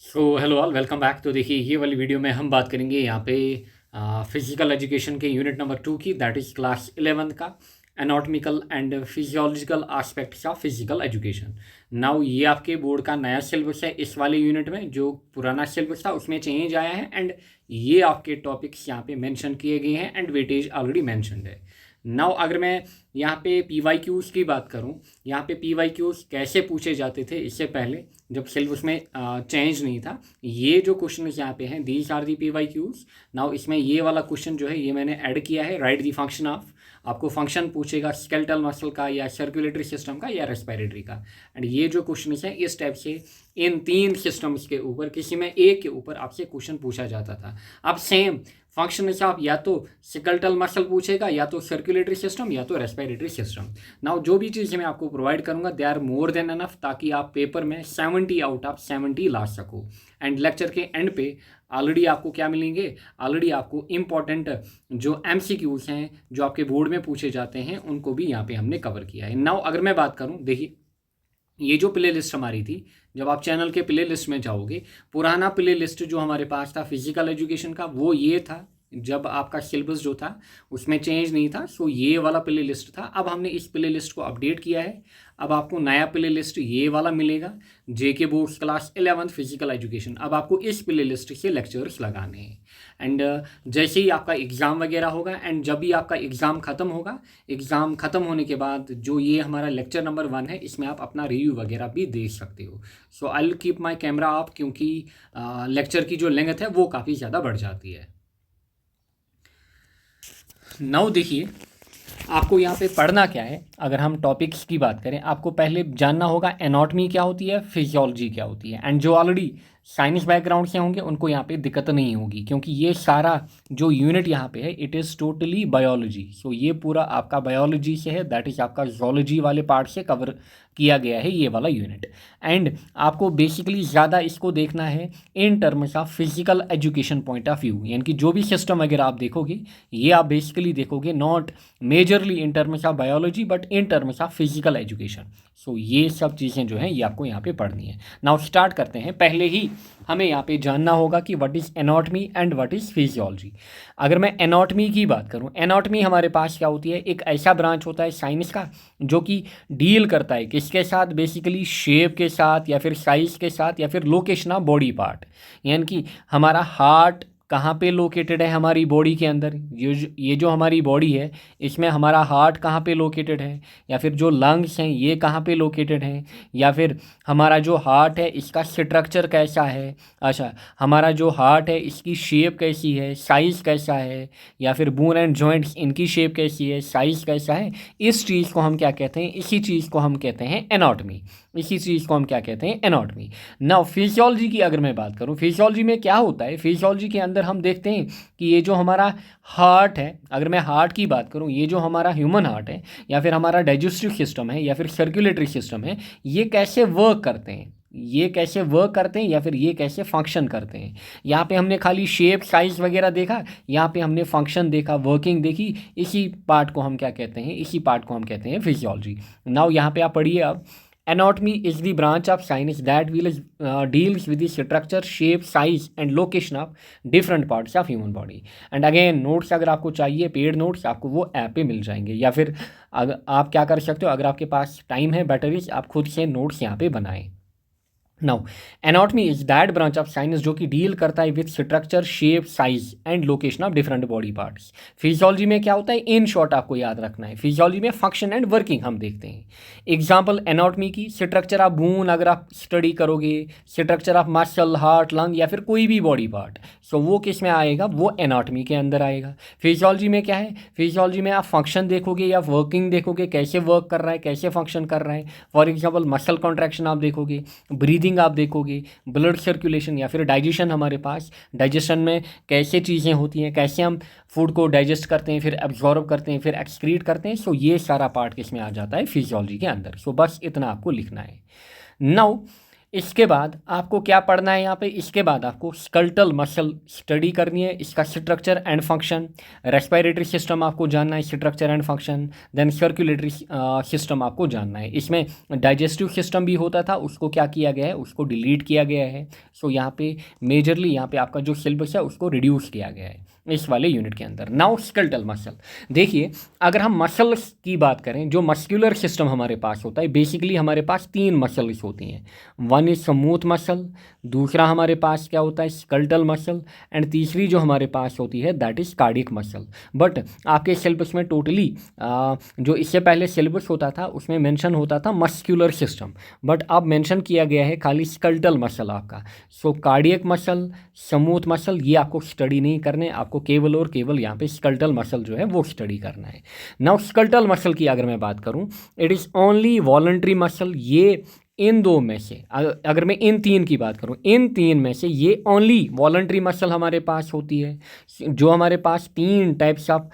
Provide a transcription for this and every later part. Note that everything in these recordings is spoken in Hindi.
Hello all, welcome back. तो देखिए, ये वाली वीडियो में हम बात करेंगे यहाँ पे फिजिकल एजुकेशन के यूनिट नंबर 2 की, दैट इज़ क्लास 11 का anatomical and physiological aspects of physical education. Now ये आपके बोर्ड का नया सिलेबस है। इस वाले यूनिट में जो पुराना सिलेबस था उसमें चेंज आया है एंड ये आपके टॉपिक्स यहाँ पे मेंशन किए गए हैं एंड वेटेज ऑलरेडी मेंशनड है। नाउ अगर मैं यहाँ पे PYQs की बात करूँ, यहाँ पे PYQs कैसे पूछे जाते थे इससे पहले जब सिलेबस में चेंज नहीं था। ये जो क्वेश्चन यहाँ पे हैं, these are the PYQs। Now इसमें ये वाला क्वेश्चन जो है ये मैंने ऐड किया है, राइट दी फंक्शन ऑफ। आपको फंक्शन पूछेगा स्केलेटल मसल का या सर्कुलेटरी सिस्टम का या रेस्पिरेटरी का। एंड ये जो क्वेश्चन है इस टाइप से इन 3 सिस्टम्स के ऊपर किसी में एक के ऊपर आपसे क्वेश्चन पूछा जाता था। अब सेम फंक्शन में से आप या तो स्केलेटल मसल पूछेगा या तो सर्कुलेटरी सिस्टम या तो रेस्पिरेटरी सिस्टम। नाउ जो भी चीज़ें मैं आपको प्रोवाइड करूंगा they are more than enough, ताकि आप पेपर में 70 आउट ऑफ 70 ला सको। एंड लेक्चर के एंड पे ऑलरेडी आपको क्या मिलेंगे, ऑलरेडी आपको इम्पॉर्टेंट जो MCQs हैं जो आपके बोर्ड में पूछे जाते हैं उनको भी यहाँ पे हमने कवर किया है। नाउ अगर मैं बात करूँ, देखिए ये जो प्ले लिस्ट हमारी थी, जब आप चैनल के प्ले लिस्ट में जाओगे, पुराना प्ले लिस्ट जो हमारे पास था फिजिकल एजुकेशन का वो ये था। जब आपका सिलेबस जो था उसमें चेंज नहीं था, सो ये वाला प्ले लिस्ट था। अब हमने इस प्ले लिस्ट को अपडेट किया है। अब आपको नया प्ले लिस्ट ये वाला मिलेगा, JK boards class 11 physical education. अब आपको इस प्ले लिस्ट से लेक्चर्स लगाने हैं एंड जैसे ही आपका एग्ज़ाम वगैरह होगा एंड जब भी आपका एग्ज़ाम ख़त्म होगा, एग्ज़ाम ख़त्म होने के बाद जो ये हमारा लेक्चर नंबर 1 है इसमें आप अपना रिव्यू वगैरह भी देख सकते हो। So I will keep my camera off, क्योंकि लेक्चर की जो लेंथ है वो काफ़ी ज़्यादा बढ़ जाती है। नाउ देखिए, आपको यहाँ पे पढ़ना क्या है। अगर हम टॉपिक्स की बात करें, आपको पहले जानना होगा एनाटॉमी क्या होती है, फिजियोलॉजी क्या होती है। एंड जो ऑलरेडी साइंस बैकग्राउंड से होंगे उनको यहाँ पे दिक्कत नहीं होगी, क्योंकि ये सारा जो यूनिट यहाँ पे है इट इज़ टोटली बायोलॉजी। सो ये पूरा आपका बायोलॉजी से है, दैट इज़ आपका जोलॉजी वाले पार्ट से कवर किया गया है ये वाला यूनिट। एंड आपको बेसिकली ज़्यादा इसको देखना है इन terms of physical education point of view, यानी कि जो भी सिस्टम वगैरह आप देखोगे ये आप बेसिकली देखोगे not majorly in terms of biology but in terms of physical education. So ये सब चीज़ें जो हैं ये आपको यहाँ पे पढ़नी है। नाउ स्टार्ट करते हैं। पहले ही हमें यहाँ पे जानना होगा कि what is anatomy and what is physiology. अगर मैं एनाटॉमी की बात करूँ, एनाटॉमी हमारे पास क्या होती है, एक ऐसा ब्रांच होता है साइंस का जो कि डील करता है किसके साथ, बेसिकली शेप के साथ या फिर साइज़ के साथ या फिर लोकेशन ऑफ बॉडी पार्ट। यानी कि हमारा हार्ट कहाँ पे लोकेटेड है हमारी बॉडी के अंदर, ये जो हमारी बॉडी है इसमें हमारा हार्ट कहाँ पे लोकेटेड है, या फिर जो लंग्स हैं ये कहाँ पे लोकेटेड हैं, या फिर हमारा जो हार्ट है इसका स्ट्रक्चर कैसा है। अच्छा, हमारा जो हार्ट है इसकी शेप कैसी है, साइज़ कैसा है, या फिर बोन एंड जॉइंट्स इनकी शेप कैसी है, साइज़ कैसा है। इस चीज़ को हम क्या कहते हैं, इसी चीज़ को हम कहते हैं एनाटॉमी। इसी चीज़ को हम क्या कहते हैं, एनाटॉमी। नाउ फिजियोलॉजी की अगर मैं बात करूँ, फिजियोलॉजी में क्या होता है, फिजियोलॉजी के अंदर हम देखते हैं कि ये जो हमारा हार्ट है, अगर मैं हार्ट की बात करूँ, ये जो हमारा ह्यूमन हार्ट है या फिर हमारा डाइजेस्टिव सिस्टम है या फिर सर्कुलेटरी सिस्टम है, ये कैसे वर्क करते हैं, ये कैसे वर्क करते हैं या फिर ये कैसे फंक्शन करते हैं। यहाँ पे हमने खाली शेप साइज़ वगैरह देखा, यहाँ पे हमने फंक्शन देखा, वर्किंग देखी। इसी पार्ट को हम क्या कहते हैं, इसी पार्ट को हम कहते हैं फिजियोलॉजी। नाउ यहाँ पे आप पढ़िए अब, anatomy is the branch of science that deals with the structure, shape, size and location of different parts of human body. And again notes अगर आपको चाहिए पेड नोट्स आपको वो ऐप पे मिल जाएंगे, या फिर अगर आप क्या कर सकते हो, अगर आपके पास टाइम है बेटर इज आप खुद से नोट्स यहाँ पे बनाएं। Now anatomy is that branch of science जो कि डील करता है with structure, shape, size and location of different body parts. Physiology में क्या होता है, इन शॉर्ट आपको याद रखना है, फिजियोलॉजी में फंक्शन एंड वर्किंग हम देखते हैं। एग्जाम्पल एनाटॉमी की, स्ट्रक्चर ऑफ बोन अगर आप स्टडी करोगे, structure of muscle, heart, lung या फिर कोई भी बॉडी पार्ट, सो वो किस में आएगा, वो एनाटॉमी के अंदर आएगा। फिजियोलॉजी में क्या है, फिजियोलॉजी में आप फंक्शन देखोगे या वर्किंग देखोगे, कैसे वर्क कर रहा है, कैसे फंक्शन कर रहा है। फॉर एग्जाम्पल मसल कॉन्ट्रैक्शन आप देखोगे, ब्रीदिंग आप देखोगे, ब्लड सर्कुलेशन या फिर डाइजेशन, हमारे पास डाइजेशन में कैसे चीज़ें होती हैं, कैसे हम फूड को डाइजेस्ट करते हैं, फिर एब्जॉर्ब करते हैं, फिर एक्सक्रीट करते हैं। सो ये सारा पार्ट किसमें आ जाता है, फिजियोलॉजी के अंदर। सो बस इतना आपको लिखना है। नाउ इसके बाद आपको क्या पढ़ना है यहाँ पे, इसके बाद आपको स्कल्टल मसल स्टडी करनी है, इसका structure and function. Respiratory system आपको जानना है, structure and function. Then circulatory system आपको जानना है। इसमें डाइजेस्टिव सिस्टम भी होता था, उसको क्या किया गया है, उसको डिलीट किया गया है। सो यहाँ पे मेजरली यहाँ पे आपका जो सिलेबस है उसको रिड्यूस किया गया है इस वाले यूनिट के अंदर। नाउ स्केलेटल मसल, देखिए अगर हम मसल्स की बात करें, जो मस्कुलर सिस्टम हमारे पास होता है, बेसिकली हमारे पास 3 मसल्स होती हैं। वन इज स्मूथ मसल, दूसरा हमारे पास क्या होता है स्केलेटल मसल, एंड तीसरी जो हमारे पास होती है that is cardiac muscle. But आपके सिलेबस में टोटली जो इससे पहले सिलेबस होता था उसमें मेंशन होता था मस्कुलर सिस्टम, बट अब मेंशन किया गया है खाली स्केलेटल मसल आपका। सो कार्डियक मसल, स्मूथ मसल ये आपको स्टडी नहीं करने, आपको केवल और केवल यहाँ पे स्केलेटल मसल जो है वो स्टडी करना है। नाउ स्केलेटल मसल की अगर मैं बात करूँ, it is only voluntary muscle. ये इन 2 में से अगर मैं इन 3 की बात करूं, इन 3 में से ये ओनली वॉलंटरी मसल हमारे पास होती है। जो हमारे पास 3 टाइप्स ऑफ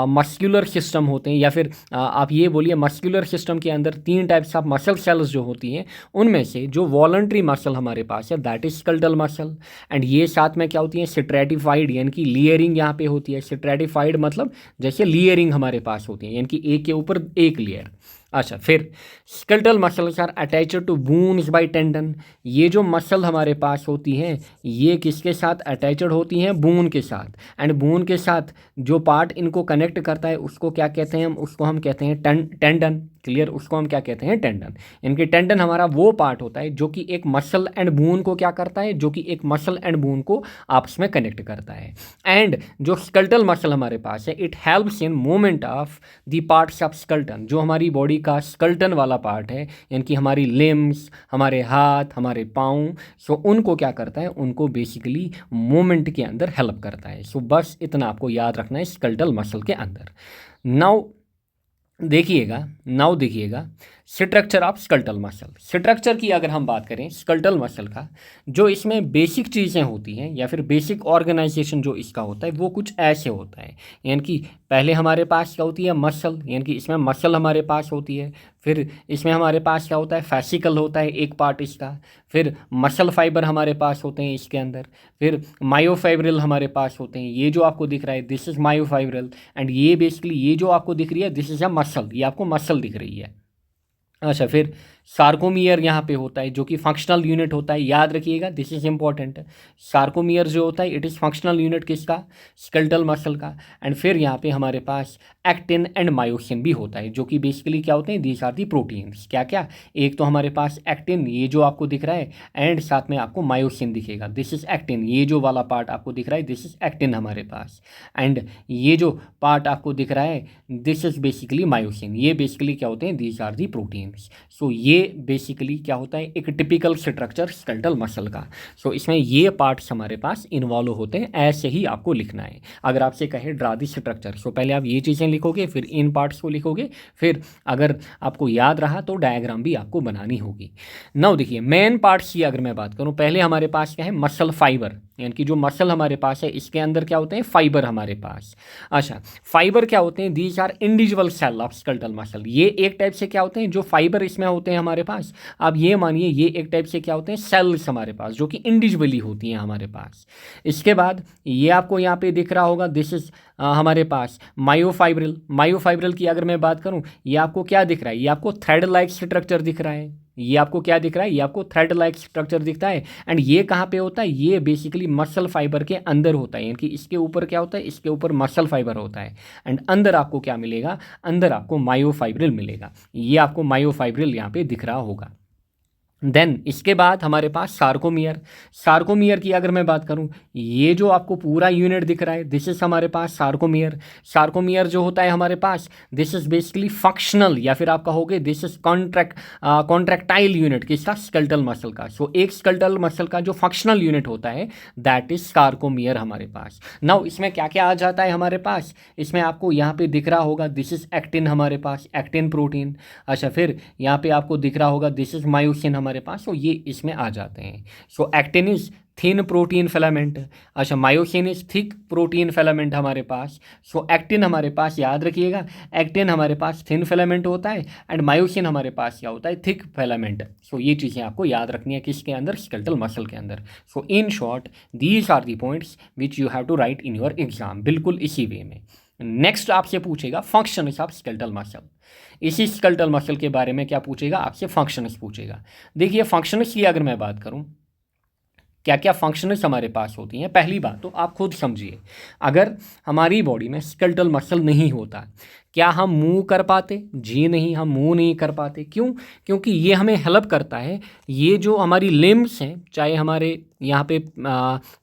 मस्कुलर सिस्टम होते हैं, या फिर आप ये बोलिए मस्कुलर सिस्टम के अंदर 3 टाइप्स ऑफ मसल सेल्स जो होती हैं, उनमें से जो वॉलंटरी मसल हमारे पास है that is skeletal muscle. And ये साथ में क्या होती है स्ट्रैटिफाइड, यानी कि लेयरिंग यहाँ पे होती है। स्ट्रैटिफाइड मतलब जैसे लेयरिंग हमारे पास होती है, यानी कि एक के ऊपर एक लेयर। अच्छा, फिर skeletal muscles are attached to bones by tendon. ये जो मसल हमारे पास होती हैं ये किसके साथ अटैच्ड होती हैं, बोन के साथ। एंड बोन के साथ जो पार्ट इनको कनेक्ट करता है उसको क्या कहते हैं, उसको हम कहते हैं टेंडन। क्लियर, उसको हम क्या कहते हैं टेंडन। इनके टेंडन हमारा वो पार्ट होता है जो कि एक मसल एंड बोन को क्या करता है, जो कि एक मसल एंड बोन को आपस में कनेक्ट करता है। एंड जो स्केलेटल मसल हमारे पास है it helps in movement of the parts of skeleton. जो हमारी बॉडी का स्केलेटन वाला पार्ट है, यानी कि हमारी लिम्स, हमारे हाथ, हमारे पाँव, सो उनको क्या करता है, उनको बेसिकली मूवमेंट के अंदर हेल्प करता है। सो बस इतना आपको याद रखना है स्केलेटल मसल के अंदर। नाउ देखिएगा structure of skeletal muscle. Structure की अगर हम बात करें स्केलेटल मसल का, जो इसमें बेसिक चीज़ें होती हैं या फिर बेसिक ऑर्गेनाइजेशन जो इसका होता है वो कुछ ऐसे होता है। यानी कि पहले हमारे पास क्या होती है मसल, यानी कि इसमें मसल हमारे पास होती है। फिर इसमें हमारे पास क्या होता है फैसिकल होता है एक पार्ट इसका। फिर मसल फाइबर हमारे पास होते हैं इसके अंदर। फिर मायोफाइब्रिल हमारे पास होते हैं, ये जो आपको दिख रहा है दिस इज़ मायोफाइब्रिल। एंड ये बेसिकली ये जो आपको दिख रही है दिस इज़ अ मसल, ये आपको मसल दिख रही है। अच्छा, फिर सार्कोमियर यहाँ पे होता है जो कि फंक्शनल यूनिट होता है, याद रखिएगा दिस इज इंपॉर्टेंट। सार्कोमियर जो होता है इट इज़ फंक्शनल यूनिट किसका, स्केलेटल मसल का। एंड फिर यहाँ पे हमारे पास एक्टिन एंड मायोसिन भी होता है जो कि बेसिकली क्या होते हैं, दीज आर दी प्रोटीन्स। क्या क्या, एक तो हमारे पास एक्टिन ये जो आपको दिख रहा है, एंड साथ में आपको मायोसिन दिखेगा, दिस इज एक्टिन। ये जो वाला पार्ट आपको दिख रहा है दिस इज एक्टिन हमारे पास। एंड ये जो पार्ट आपको दिख रहा है दिस इज बेसिकली मायोसिन। ये बेसिकली क्या होते हैं, दीज आर दी प्रोटीन्स। सो ये बेसिकली क्या होता है, एक टिपिकल स्ट्रक्चर स्केलेटल मसल का। सो इसमें ये पार्ट्स हमारे पास इन्वॉल्व होते हैं, ऐसे ही आपको लिखना है। अगर आपसे कहे ड्रा दी स्ट्रक्चर, सो पहले आप ये चीज़ें लिखोगे, फिर इन पार्ट्स को लिखोगे, फिर अगर आपको याद रहा तो डायग्राम भी आपको बनानी होगी। नाउ देखिए मेन पार्ट्स की अगर मैं बात करूँ, पहले हमारे पास क्या है मसल फाइबर, यानी कि जो मसल हमारे पास है इसके अंदर क्या होते हैं फाइबर हमारे पास। अच्छा, फाइबर क्या होते हैं, these are individual cell of skeletal muscle. ये एक टाइप से क्या होते हैं, जो फाइबर इसमें होते हैं हमारे पास, आप ये मानिए ये एक टाइप से क्या होते हैं सेल्स हमारे पास जो कि इंडिविजुअली होती हैं हमारे पास। इसके बाद ये आपको यहाँ पे दिख रहा होगा दिस इज हमारे पास मायोफाइब्रिल। मायोफाइब्रिल की अगर मैं बात करूँ, ये आपको क्या दिख रहा है, ये आपको थ्रेड लाइक स्ट्रक्चर दिख रहा है। ये आपको क्या दिख रहा है, ये आपको थ्रेड लाइक स्ट्रक्चर दिखता है। एंड ये कहाँ पे होता है, ये बेसिकली मसल फाइबर के अंदर होता है, यानी कि इसके ऊपर क्या होता है, इसके ऊपर मसल फाइबर होता है। एंड अंदर आपको क्या मिलेगा, अंदर आपको मायोफाइब्रिल मिलेगा। ये आपको मायोफाइब्रिल यहाँ पे दिख रहा होगा। देन इसके बाद हमारे पास सार्कोमियर। सार्कोमियर की अगर मैं बात करूं, ये जो आपको पूरा यूनिट दिख रहा है दिस इज हमारे पास सार्कोमियर। सार्कोमियर जो होता है हमारे पास दिस इज बेसिकली फंक्शनल, या फिर आप कहोगे दिस इज कॉन्ट्रैक्टाइल यूनिट किसका, स्केलेटल मसल का। सो एक स्केलेटल मसल का जो फंक्शनल यूनिट होता है दैट इज सार्कोमियर हमारे पास। नाउ इसमें क्या क्या आ जाता है हमारे पास, इसमें आपको यहाँ पे दिख रहा होगा दिस इज एक्टिन हमारे पास, एक्टिन प्रोटीन। अच्छा, फिर यहाँ पे आपको दिख रहा होगा दिस इज मायोसिन हमारे हमारे पास, तो ये इसमें आ जाते हैं। So actin is thin protein filament, अच्छा myosin is thick protein filament हमारे पास। सो एक्टिन हमारे पास, याद रखिएगा, एक्टिन हमारे पास थिन फिलामेंट होता है एंड मायोसिन हमारे पास क्या होता है, थिक फिलामेंट। सो ये चीज़ें आपको याद रखनी है किसके अंदर, स्केलेटल मसल के अंदर। So in short these are the points which you have to write in your exam, बिल्कुल इसी वे में। नेक्स्ट आपसे पूछेगा फंक्शंस ऑफ स्केलेटल मसल। इसी स्केलेटल मसल के बारे में क्या पूछेगा, आपसे फंक्शंस पूछेगा। देखिए फंक्शंस की अगर मैं बात करूं, क्या क्या फंक्शंस हमारे पास होती हैं। पहली बात तो आप खुद समझिए, अगर हमारी बॉडी में स्केलेटल मसल नहीं होता, क्या हम मूव कर पाते? जी नहीं, हम मूव नहीं कर पाते। क्यों? क्योंकि ये हमें हेल्प करता है, ये जो हमारी लिम्स हैं, चाहे हमारे यहाँ पे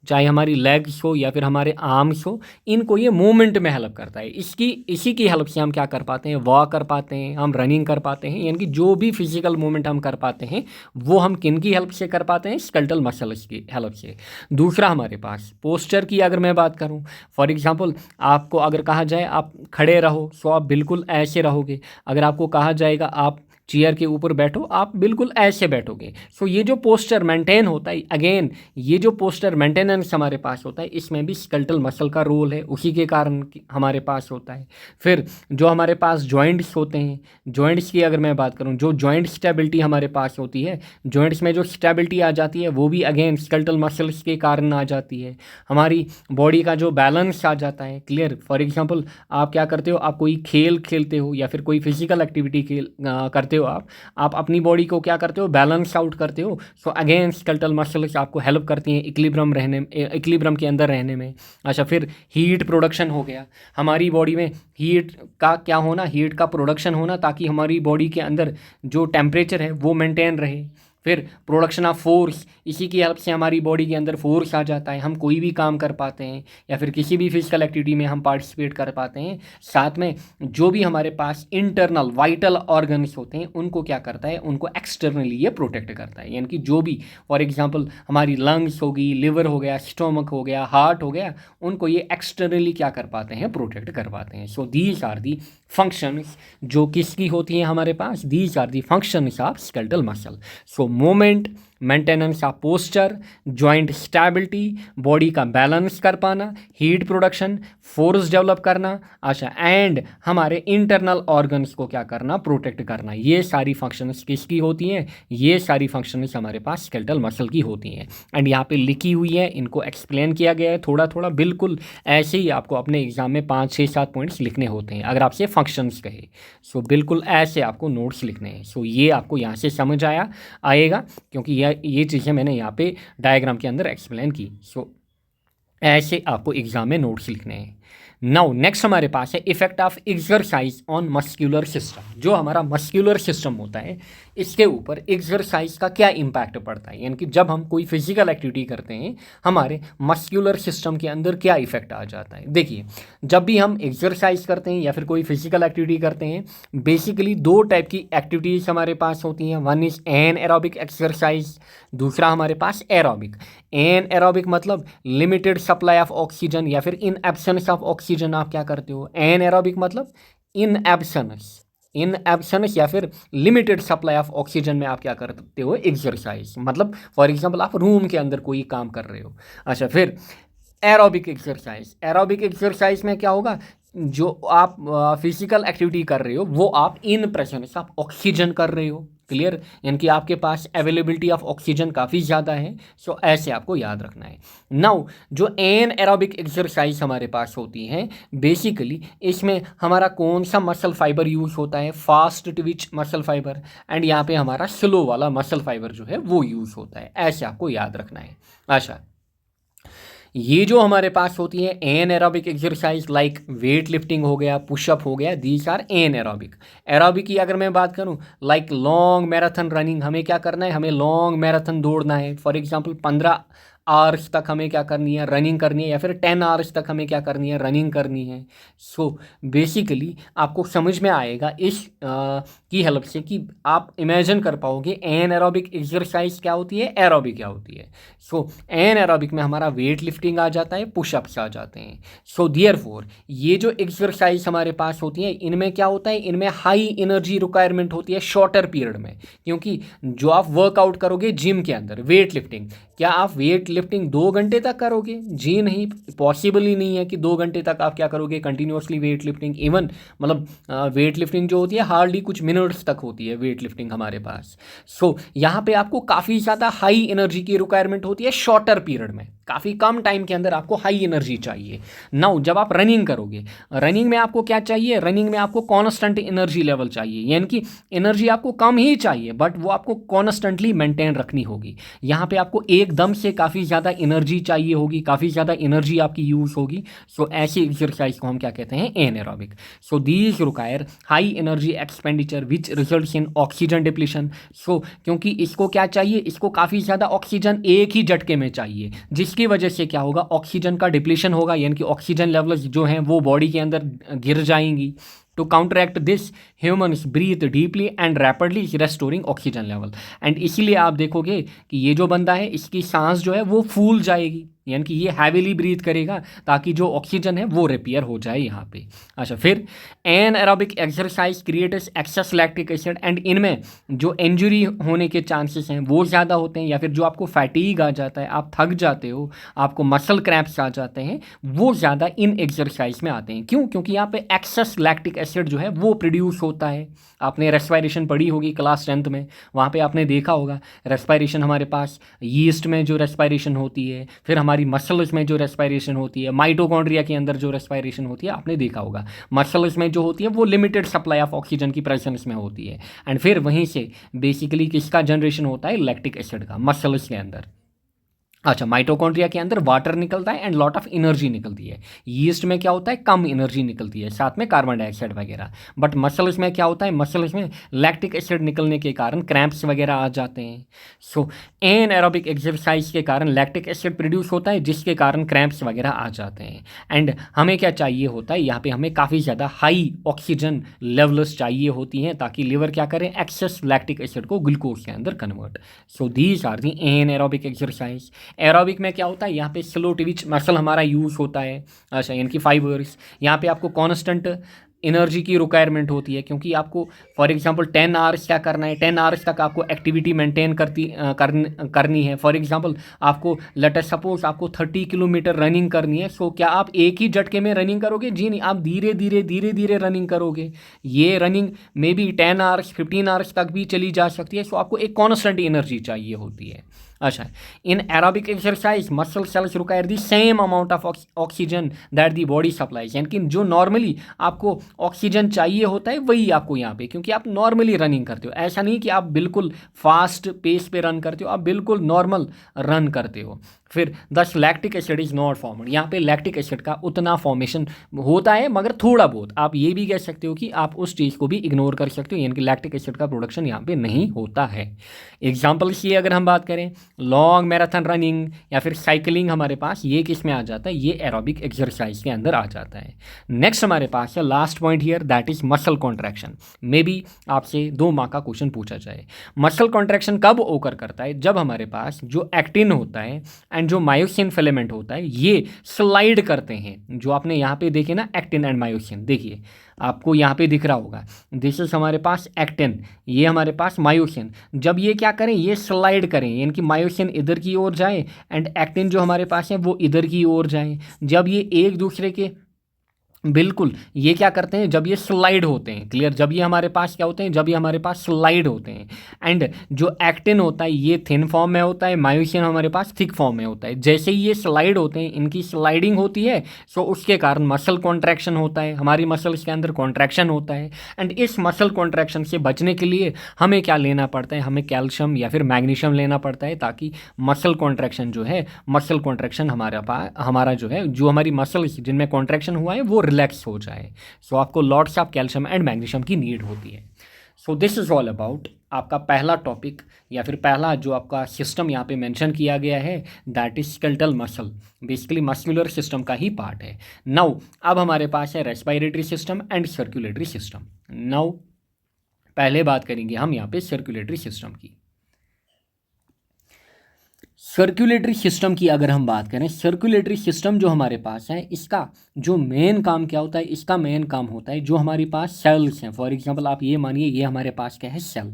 चाहे हमारी लेग्स हो या फिर हमारे आर्म्स हो, इनको ये मूवमेंट में हेल्प करता है। इसी की हेल्प से हम क्या कर पाते हैं, वॉक कर पाते हैं, हम रनिंग कर पाते हैं, यानी कि जो भी फिजिकल मूवमेंट हम कर पाते हैं वो हम किन की हेल्प से कर पाते हैं, स्केलेटल मसल्स की हेल्प से। दूसरा हमारे पास पोस्चर की अगर मैं बात करूँ, फॉर एग्जाम्पल आपको अगर कहा जाए आप खड़े रहो, सो आप बिल्कुल ऐसे रहोगे। अगर आपको कहा जाएगा आप चेयर के ऊपर बैठो, आप बिल्कुल ऐसे बैठोगे। सो ये जो पोस्चर मेंटेन होता है, अगेन ये जो पोस्चर मेंटेनेंस हमारे पास होता है, इसमें भी स्केलेटल मसल का रोल है, उसी के कारण हमारे पास होता है। फिर जो हमारे पास जॉइंट्स होते हैं, जॉइंट्स की अगर मैं बात करूं, जो जॉइंट स्टेबिलिटी हमारे पास होती है, जॉइंट्स में जो स्टेबिलिटी आ जाती है वो भी अगेन स्केलेटल मसल्स के कारण आ जाती है। हमारी बॉडी का जो बैलेंस आ जाता है, क्लियर। फॉर एग्जांपल आप क्या करते हो, आप कोई खेल खेलते हो या फिर कोई फिजिकल एक्टिविटी करते हो, आप अपनी बॉडी को क्या करते हो, बैलेंस आउट करते हो। सो अगेन स्केलेटल मसल्स आपको हेल्प करती हैं इक्विलिब्रियम के अंदर रहने में। अच्छा, फिर हीट प्रोडक्शन हो गया, हमारी बॉडी में हीट का क्या होना, हीट का प्रोडक्शन होना, ताकि हमारी बॉडी के अंदर जो टेम्परेचर है वो मेंटेन रहे। फिर प्रोडक्शन ऑफ फोर्स, इसी की हेल्प से हमारी बॉडी के अंदर फोर्स आ जाता है, हम कोई भी काम कर पाते हैं या फिर किसी भी फिजिकल एक्टिविटी में हम पार्टिसिपेट कर पाते हैं। साथ में जो भी हमारे पास इंटरनल वाइटल ऑर्गन्स होते हैं उनको क्या करता है, उनको एक्सटर्नली ये प्रोटेक्ट करता है। यानी कि जो भी फॉर एग्जांपल हमारी लंग्स होगी, लिवर हो गया, स्टोमक हो गया, हार्ट हो गया, उनको ये एक्सटर्नली क्या कर पाते हैं, प्रोटेक्ट कर पाते हैं। So these are the functions जो किसकी होती हैं हमारे पास, these are the functions of skeletal muscle. So movement, maintenance of posture, joint stability, body का बैलेंस कर पाना, हीट प्रोडक्शन, फोर्स डेवलप करना, अच्छा, एंड हमारे इंटरनल ऑर्गन्स को क्या करना, प्रोटेक्ट करना। ये सारी फंक्शंस किसकी होती हैं, ये सारी फंक्शंस हमारे पास स्केलेटल मसल की होती हैं। एंड यहाँ पे लिखी हुई है, इनको एक्सप्लेन किया गया है थोड़ा थोड़ा, बिल्कुल ऐसे ही आपको अपने एग्जाम में 5, 6, 7 पॉइंट्स लिखने होते हैं अगर आपसे फंक्शंस कहे। सो बिल्कुल ऐसे आपको नोट्स लिखने हैं। सो ये आपको यहाँ से समझ आएगा क्योंकि ये चीज़ें मैंने यहाँ पे डायग्राम के अंदर एक्सप्लेन की। सो ऐसे आपको एग्जाम में नोट्स लिखने हैं। नाउ नेक्स्ट हमारे पास है effect of exercise on muscular system. जो हमारा मस्क्यूलर सिस्टम होता है, इसके ऊपर एक्सरसाइज का क्या इम्पैक्ट पड़ता है, यानी कि जब हम कोई फिजिकल एक्टिविटी करते हैं हमारे मस्क्यूलर सिस्टम के अंदर क्या इफेक्ट आ जाता है। देखिए, जब भी हम एक्सरसाइज करते हैं या फिर कोई फिजिकल एक्टिविटी करते हैं, बेसिकली 2 टाइप की एक्टिविटीज़ हमारे पास होती हैं। One is an aerobic exercise, दूसरा हमारे पास एरोबिक। एन एरोबिक मतलब लिमिटेड सप्लाई ऑफ ऑक्सीजन या फिर इन एब्सेंस ऑफ ऑक्सीजन आप क्या करते हो। एन एरोबिक मतलब इन एब्सेंस या फिर लिमिटेड सप्लाई ऑफ ऑक्सीजन में आप क्या करते हो, एक्सरसाइज। मतलब फॉर एग्जांपल आप रूम के अंदर कोई काम कर रहे हो। अच्छा, फिर एरोबिक एक्सरसाइज में क्या होगा, जो आप फिजिकल एक्टिविटी कर रहे हो वो आप इन प्रेजेंस ऑफ ऑक्सीजन कर रहे हो, क्लियर। यानी कि आपके पास अवेलेबिलिटी ऑफ ऑक्सीजन काफ़ी ज़्यादा है। सो ऐसे आपको याद रखना है। नाउ जो एन एरोबिक एक्सरसाइज हमारे पास होती हैं, बेसिकली इसमें हमारा कौन सा मसल फाइबर यूज़ होता है, fast Twitch muscle fibre, and यहाँ पे हमारा स्लो वाला मसल फाइबर जो है वो यूज़ होता है। ऐसे आपको याद रखना है। अच्छा, ये जो हमारे पास होती है anaerobic exercise, like weight lifting हो गया, पुशअप हो गया, these are anaerobic. Aerobic की अगर मैं बात करूं, लाइक लॉन्ग मैराथन रनिंग, हमें क्या करना है, हमें लॉन्ग मैराथन दौड़ना है। फॉर एग्जांपल 15 आवर्स तक हमें क्या करनी है, रनिंग करनी है, या फिर 10 आवर्स तक हमें क्या करनी है, रनिंग करनी है। सो बेसिकली आपको समझ में आएगा इस की हेल्प से कि आप इमेजिन कर पाओगे एन एरोबिक एक्सरसाइज क्या होती है, एरोबिक क्या होती है। सो एन एरोबिक में हमारा वेट लिफ्टिंग आ जाता है, पुशअप्स आ जाते हैं। सो देयरफॉर ये जो एक्सरसाइज हमारे पास होती है इनमें क्या होता है, इनमें हाई एनर्जी रिक्वायरमेंट होती है शॉर्टर पीरियड में। क्योंकि जो आप वर्कआउट करोगे जिम के अंदर वेट लिफ्टिंग, क्या आप वेट लिफ्टिंग 2 घंटे तक करोगे? जी नहीं, पॉसिबल ही नहीं है कि 2 घंटे तक आप क्या करोगे कंटिन्यूसली वेट लिफ्टिंग। इवन मतलब वेट लिफ्टिंग जो होती है हार्डली कुछ मिनट्स तक होती है वेट लिफ्टिंग हमारे पास। सो यहाँ पे आपको काफ़ी ज़्यादा हाई एनर्जी की रिक्वायरमेंट होती है शॉर्टर पीरियड में, काफ़ी कम टाइम के अंदर आपको हाई एनर्जी चाहिए। नाउ जब आप रनिंग करोगे, रनिंग में आपको क्या चाहिए, रनिंग में आपको कॉन्स्टेंट एनर्जी लेवल चाहिए, यानी कि एनर्जी आपको कम ही चाहिए बट वो आपको कॉन्स्टेंटली मेंटेन रखनी होगी। यहाँ पे आपको एकदम से काफ़ी ज़्यादा एनर्जी चाहिए होगी, काफ़ी ज़्यादा एनर्जी आपकी यूज़ होगी। सो ऐसी एक्सरसाइज को हम क्या कहते हैं, anaerobic. So these require high energy expenditure which results in oxygen depletion. So क्योंकि इसको क्या चाहिए, इसको काफ़ी ज़्यादा ऑक्सीजन एक ही झटके में चाहिए, जिसकी वजह से क्या होगा, ऑक्सीजन का डिप्लीशन होगा, यानी कि ऑक्सीजन लेवल्स जो हैं वो बॉडी के अंदर गिर जाएंगी। To counteract this humans breathe deeply and rapidly restoring oxygen level. And इसीलिए आप देखोगे कि ये जो बंदा है इसकी सांस जो है वो फूल जाएगी, यानी कि ये हैविली ब्रीथ करेगा ताकि जो ऑक्सीजन है वो रिपेयर हो जाए यहाँ पे। अच्छा, फिर anaerobic exercise creates excess lactic acid, and इनमें जो इंजरी होने के चांसेस हैं वो ज़्यादा होते हैं, या फिर जो आपको फैटीग आ जाता है, आप थक जाते हो, आपको मसल क्रैम्प्स आ जाते हैं, वो ज़्यादा इन एक्सरसाइज में आते हैं। क्यों? क्योंकि यहाँ पे एक्सेस लैक्टिक एसिड जो है वो प्रोड्यूस होता है। आपने रेस्पिरेशन पढ़ी होगी क्लास 10th में, वहाँ पे आपने देखा होगा रेस्पिरेशन हमारे पास यीस्ट में जो रेस्पिरेशन होती है, फिर हमारी मसल्स में जो रेस्पिरेशन होती है, माइटोकॉन्ड्रिया के अंदर जो रेस्पिरेशन होती है, आपने देखा होगा मसल्स में जो होती है वो लिमिटेड सप्लाई ऑफ ऑक्सीजन की प्रेजेंस में होती है। एंड फिर वहीं से बेसिकली किसका जनरेशन होता है, लैक्टिक एसिड का, मसल्स के अंदर। अच्छा, माइटोकॉन्ड्रिया के अंदर वाटर निकलता है एंड लॉट ऑफ एनर्जी निकलती है। यीस्ट में क्या होता है, कम एनर्जी निकलती है, साथ में कार्बन डाइऑक्साइड वगैरह। बट मसल्स में क्या होता है, मसल्स में लैक्टिक एसिड निकलने के कारण क्रैम्प्स वगैरह आ जाते हैं। सो एन एरोबिक एक्सरसाइज के कारण लैक्टिक एसिड प्रोड्यूस होता है, जिसके कारण क्रैम्प्स वगैरह आ जाते हैं। एंड हमें क्या चाहिए होता है, यहाँ पे हमें काफ़ी ज़्यादा हाई ऑक्सीजन लेवल्स चाहिए होती हैं ताकि लीवर क्या करें, एक्सेस लैक्टिक एसिड को ग्लूकोज के अंदर convert. So these are the anaerobic exercise. Aerobic में क्या होता है, यहाँ पे स्लो ट्विच मसल हमारा यूज़ होता है। अच्छा, यानी कि फाइबर्स, यहाँ पे आपको कांस्टेंट एनर्जी की रिक्वायरमेंट होती है, क्योंकि आपको फॉर एग्जांपल 10 आवर्स क्या करना है, 10 आवर्स तक आपको एक्टिविटी मेंटेन करनी है। फॉर एग्जांपल आपको लेट अस सपोज आपको 30 किलोमीटर रनिंग करनी है। सो क्या आप एक ही झटके में रनिंग करोगे? जी नहीं, आप धीरे धीरे रनिंग करोगे। ये running may be 10 hours 15 hours तक भी चली जा सकती है। सो आपको एक कॉन्स्टेंट एनर्जी चाहिए होती है। अच्छा, in aerobic exercise muscle cells require the same amount of oxygen that the body supplies, यानी कि जो नॉर्मली आपको ऑक्सीजन चाहिए होता है वही आपको यहाँ पे, क्योंकि आप नॉर्मली रनिंग करते हो। ऐसा नहीं कि आप बिल्कुल फास्ट पेस पे रन करते हो, आप बिल्कुल नॉर्मल रन करते हो। फिर दस lactic acid is not formed, यहाँ पे लैक्टिक एसिड का उतना फॉर्मेशन होता है मगर थोड़ा बहुत। आप ये भी कह सकते हो कि आप उस चीज़ को भी इग्नोर कर सकते हो, यानी कि लैक्टिक एसिड का प्रोडक्शन यहाँ पे नहीं होता है। एग्जाम्पल्स ये अगर हम बात करें, लॉन्ग मैराथन रनिंग या फिर साइकिलिंग हमारे पास ये किस में आ जाता है, ये एरोबिक एक्सरसाइज के अंदर आ जाता है। नेक्स्ट हमारे पास है last point here, that is muscle contraction. May be आपसे 2 मार्क का क्वेश्चन पूछा जाए। मसल कॉन्ट्रैक्शन कब ओकर करता है, जब हमारे पास जो एक्टिन होता है एंड जो मायोसिन फिलामेंट होता है ये स्लाइड करते हैं। जो आपने यहाँ पे देखे ना एक्टिन एंड मायोसिन, देखिए आपको यहाँ पे दिख रहा होगा, दिस इज हमारे पास एक्टिन, ये हमारे पास मायोसिन। जब ये क्या करें, ये स्लाइड करें, यानी कि मायोसिन इधर की ओर जाए एंड एक्टिन जो हमारे पास है वो इधर की ओर जाए। जब ये एक दूसरे के बिल्कुल ये क्या करते हैं, जब ये स्लाइड होते हैं, क्लियर, जब ये हमारे पास क्या होते हैं, जब ये हमारे पास स्लाइड होते हैं। एंड जो एक्टिन होता है ये थिन फॉर्म में होता है, मायोसिन हमारे पास थिक फॉर्म में होता है। जैसे ही ये स्लाइड होते हैं, इनकी स्लाइडिंग होती है, सो उसके कारण मसल कॉन्ट्रैक्शन होता है, हमारी मसल्स के अंदर कॉन्ट्रैक्शन होता है। एंड इस मसल कॉन्ट्रैक्शन से बचने के लिए हमें क्या लेना पड़ता है, हमें कैल्शियम या फिर मैग्नीशियम लेना पड़ता है, ताकि मसल कॉन्ट्रैक्शन जो है, मसल कॉन्ट्रैक्शन हमारा जो है, जो हमारी मसल्स जिनमें कॉन्ट्रैक्शन हुआ है वो रिलैक्स हो जाए। सो आपको lots of calcium and magnesium की नीड होती है। So this is all about आपका पहला टॉपिक या फिर पहला जो आपका सिस्टम यहाँ पे मेंशन किया गया है, that is skeletal muscle, basically muscular system का ही पार्ट है। नाउ अब हमारे पास है respiratory system and circulatory system. Now पहले बात करेंगे हम यहाँ पे सर्कुलेटरी सिस्टम की। सर्कुलेटरी सिस्टम की अगर हम बात करें, सर्कुलेटरी सिस्टम जो हमारे पास है, इसका जो मेन काम क्या होता है, इसका मेन काम होता है जो हमारे पास सेल्स हैं। फॉर एग्जांपल आप ये मानिए ये हमारे पास क्या है, सेल।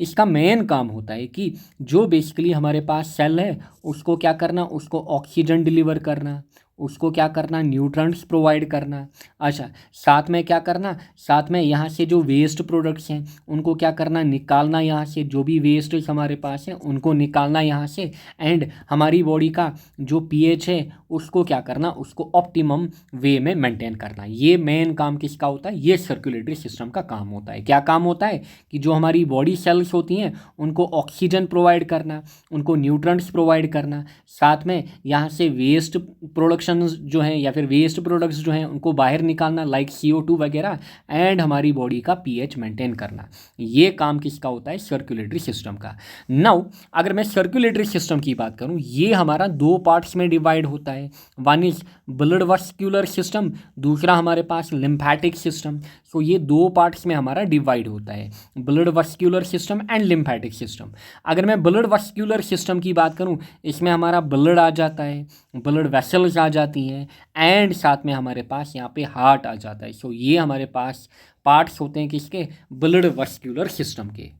इसका मेन काम होता है कि जो बेसिकली हमारे पास सेल है उसको क्या करना, उसको ऑक्सीजन डिलीवर करना, उसको क्या करना, न्यूट्रंट्स प्रोवाइड करना। अच्छा, साथ में क्या करना, साथ में यहाँ से जो वेस्ट प्रोडक्ट्स हैं उनको क्या करना, निकालना, यहाँ से जो भी वेस्ट हमारे पास है उनको निकालना यहाँ से। एंड हमारी बॉडी का जो पीएच है उसको क्या करना, उसको ऑप्टिमम वे में मेंटेन करना। ये मेन काम किसका होता है, ये सर्कुलेटरी सिस्टम का काम होता है। क्या काम होता है कि जो हमारी बॉडी सेल्स होती हैं उनको ऑक्सीजन प्रोवाइड करना, उनको न्यूट्रंट्स प्रोवाइड करना, साथ में यहाँ से वेस्ट प्रोडक्शन जो हैं या फिर वेस्ट प्रोडक्ट्स जो हैं उनको बाहर निकालना, लाइक CO2 वगैरह, एंड हमारी बॉडी का पीएच मेंटेन करना। ये काम किसका होता है, सर्कुलेटरी सिस्टम का। नाउ अगर मैं सर्कुलेटरी सिस्टम की बात करूं, ये हमारा दो पार्ट्स में डिवाइड होता है। One is blood vascular system, दूसरा हमारे पास लिम्फेटिक सिस्टम। सो ये दो पार्ट्स में हमारा डिवाइड होता है, blood vascular system and lymphatic system. अगर मैं ब्लड वस्कुलर सिस्टम की बात करूं, इसमें हमारा ब्लड आ जाता है, ब्लड वेसल्स आ जाती हैं, एंड साथ में हमारे पास यहाँ पे हार्ट आ जाता है। सो ये हमारे पास पार्ट्स होते हैं किसके, ब्लड वस्कुलर सिस्टम के।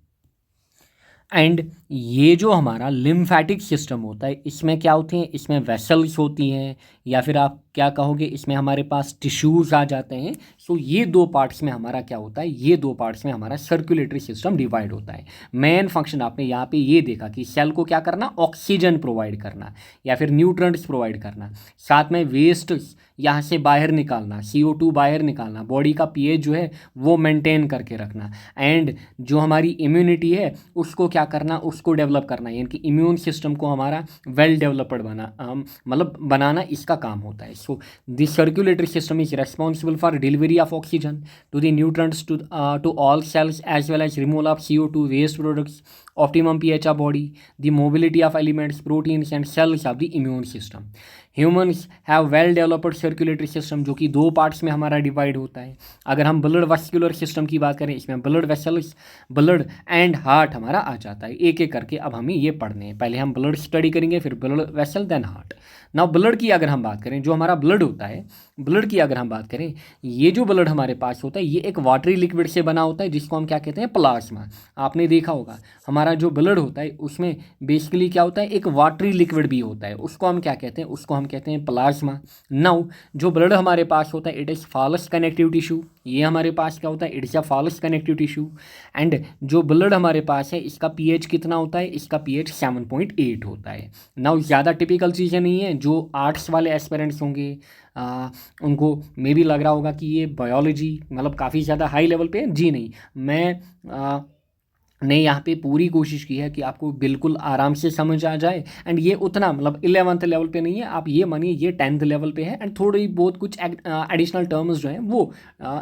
एंड ये जो हमारा लिम्फेटिक सिस्टम होता है, इसमें क्या होते हैं, इसमें वेसल्स होती हैं, या फिर आप क्या कहोगे, इसमें हमारे पास टिश्यूज़ आ जाते हैं। सो ये दो पार्ट्स में हमारा क्या होता है, ये दो पार्ट्स में हमारा सर्कुलेटरी सिस्टम डिवाइड होता है। मेन फंक्शन आपने यहाँ पे ये देखा कि सेल को क्या करना, ऑक्सीजन प्रोवाइड करना या फिर न्यूट्रंट्स प्रोवाइड करना, साथ में वेस्ट यहाँ से बाहर निकालना, CO2 बाहर निकालना, बॉडी का पीएच जो है वो मेंटेन करके रखना, एंड जो हमारी इम्यूनिटी है उसको क्या करना, उसको डेवलप करना, यानी कि इम्यून सिस्टम को हमारा वेल डेवलप्ड मतलब बनाना, इसका काम होता है। So this circulatory system is responsible for delivery of oxygen to the nutrients to all cells as well as removal of CO2 waste products, optimum pH of body, the mobility of elements, proteins and cells of the immune system. Humans have well developed circulatory system, जो कि दो पार्ट्स में हमारा डिवाइड होता है। अगर हम ब्लड वस्कुलर सिस्टम की बात करें, इसमें blood vessels, blood and heart हमारा आ जाता है। एक एक करके अब हमें ये पढ़ने हैं। पहले हम ब्लड स्टडी करेंगे, फिर blood vessel, then heart. Now blood की अगर हम बात करें, जो हमारा ब्लड होता है, ब्लड की अगर हम बात करें, ये जो ब्लड हमारे पास होता है ये एक वाटरी लिक्विड से बना होता है जिसको हम क्या कहते हैं, प्लाज्मा। आपने देखा होगा हमारा जो ब्लड होता है उसमें बेसिकली क्या होता है, एक वाटरी लिक्विड भी होता है, उसको हम क्या कहते हैं, उसको हम कहते हैं प्लाज्मा। नाउ जो ब्लड हमारे पास होता है, it is false connective tissue. ये हमारे पास क्या होता है, it is a fluid connective tissue. And जो ब्लड हमारे पास है इसका पीएच कितना होता है, इसका पीएच 7.8 होता है। नाउ ज़्यादा टिपिकल चीज़ें नहीं है, जो आर्ट्स वाले एस्पिरेंट्स होंगे उनको मे भी लग रहा होगा कि ये बायोलॉजी मतलब काफ़ी ज़्यादा हाई लेवल पे है। जी नहीं, मैं ने यहाँ पे पूरी कोशिश की है कि आपको बिल्कुल आराम से समझ आ जाए। एंड ये उतना मतलब 11th लेवल पे नहीं है, आप ये मानिए ये 10th लेवल पे है, एंड थोड़ी बहुत कुछ एडिशनल टर्म्स जो हैं वो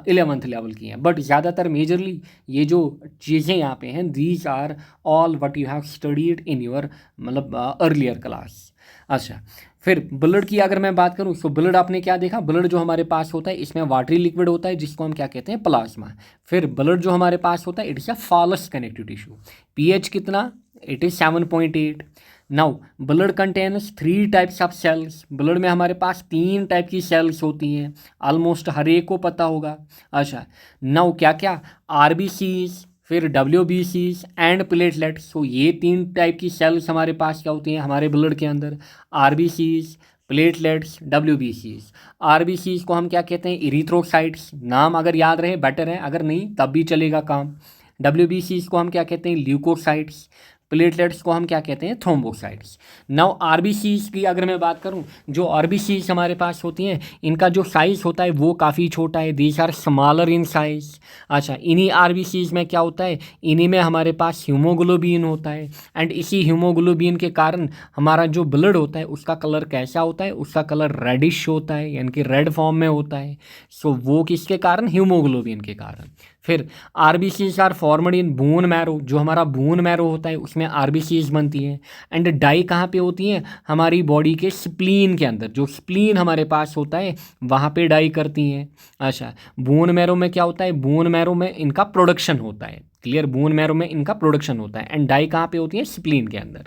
11th लेवल की हैं, बट ज़्यादातर मेजरली ये जो चीज़ें यहाँ पे हैं, these are all what you have studied in your मतलब अर्लियर क्लास। अच्छा, फिर ब्लड की अगर मैं बात करूँ, तो ब्लड आपने क्या देखा, ब्लड जो हमारे पास होता है इसमें वाटरी लिक्विड होता है जिसको हम क्या कहते हैं, प्लाज्मा। फिर ब्लड जो हमारे पास होता है, it is a fluid connective tissue. PH कितना, it is 7.8। Now blood contains 3 types of cells. Blood में हमारे पास 3 टाइप की सेल्स होती हैं, ऑलमोस्ट हर एक को पता होगा। अच्छा, नाउ क्या क्या, RBCs, फिर WBCs एंड प्लेटलेट्स। सो ये 3 टाइप की सेल्स हमारे पास क्या होती हैं हमारे ब्लड के अंदर, RBCs, प्लेटलेट्स, WBCs। RBCs को हम क्या कहते हैं, इरिथ्रोसाइट्स। नाम अगर याद रहे बेटर है, अगर नहीं तब भी चलेगा काम। WBCs को हम क्या कहते हैं, ल्यूकोसाइट्स। प्लेटलेट्स को हम क्या कहते हैं, थ्रोम्बोसाइट्स। नाउ RBCs की अगर मैं बात करूं, जो RBCs हमारे पास होती हैं इनका जो साइज़ होता है वो काफ़ी छोटा है, these are smaller in size. अच्छा, इन्हीं RBCs में क्या होता है, इन्हीं में हमारे पास हीमोग्लोबिन होता है, एंड इसी हीमोग्लोबिन के कारण हमारा जो ब्लड होता है उसका कलर कैसा होता है, उसका कलर रेडिश होता है, यानी कि रेड फॉर्म में होता है। सो वो किसके कारण, हीमोग्लोबिन के कारण। फिर RBCs are formed in bone marrow, जो हमारा बोन मैरो होता है उसमें आरबीसीज बनती हैं। एंड डाई कहाँ पे होती हैं? हमारी बॉडी के स्प्लीन के अंदर, जो स्प्लीन हमारे पास होता है वहाँ पे डाई करती हैं। अच्छा, बोन मैरो में क्या होता है? बोन मैरो में इनका प्रोडक्शन होता है। क्लियर, बोन मैरो में इनका प्रोडक्शन होता है। एंड डाई कहाँ पे होती है? स्प्लीन के अंदर।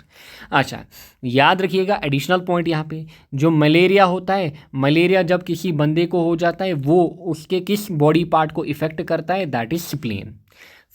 अच्छा, याद रखिएगा एडिशनल पॉइंट यहाँ पे, जो मलेरिया होता है, मलेरिया जब किसी बंदे को हो जाता है वो उसके किस बॉडी पार्ट को इफेक्ट करता है? That is spleen.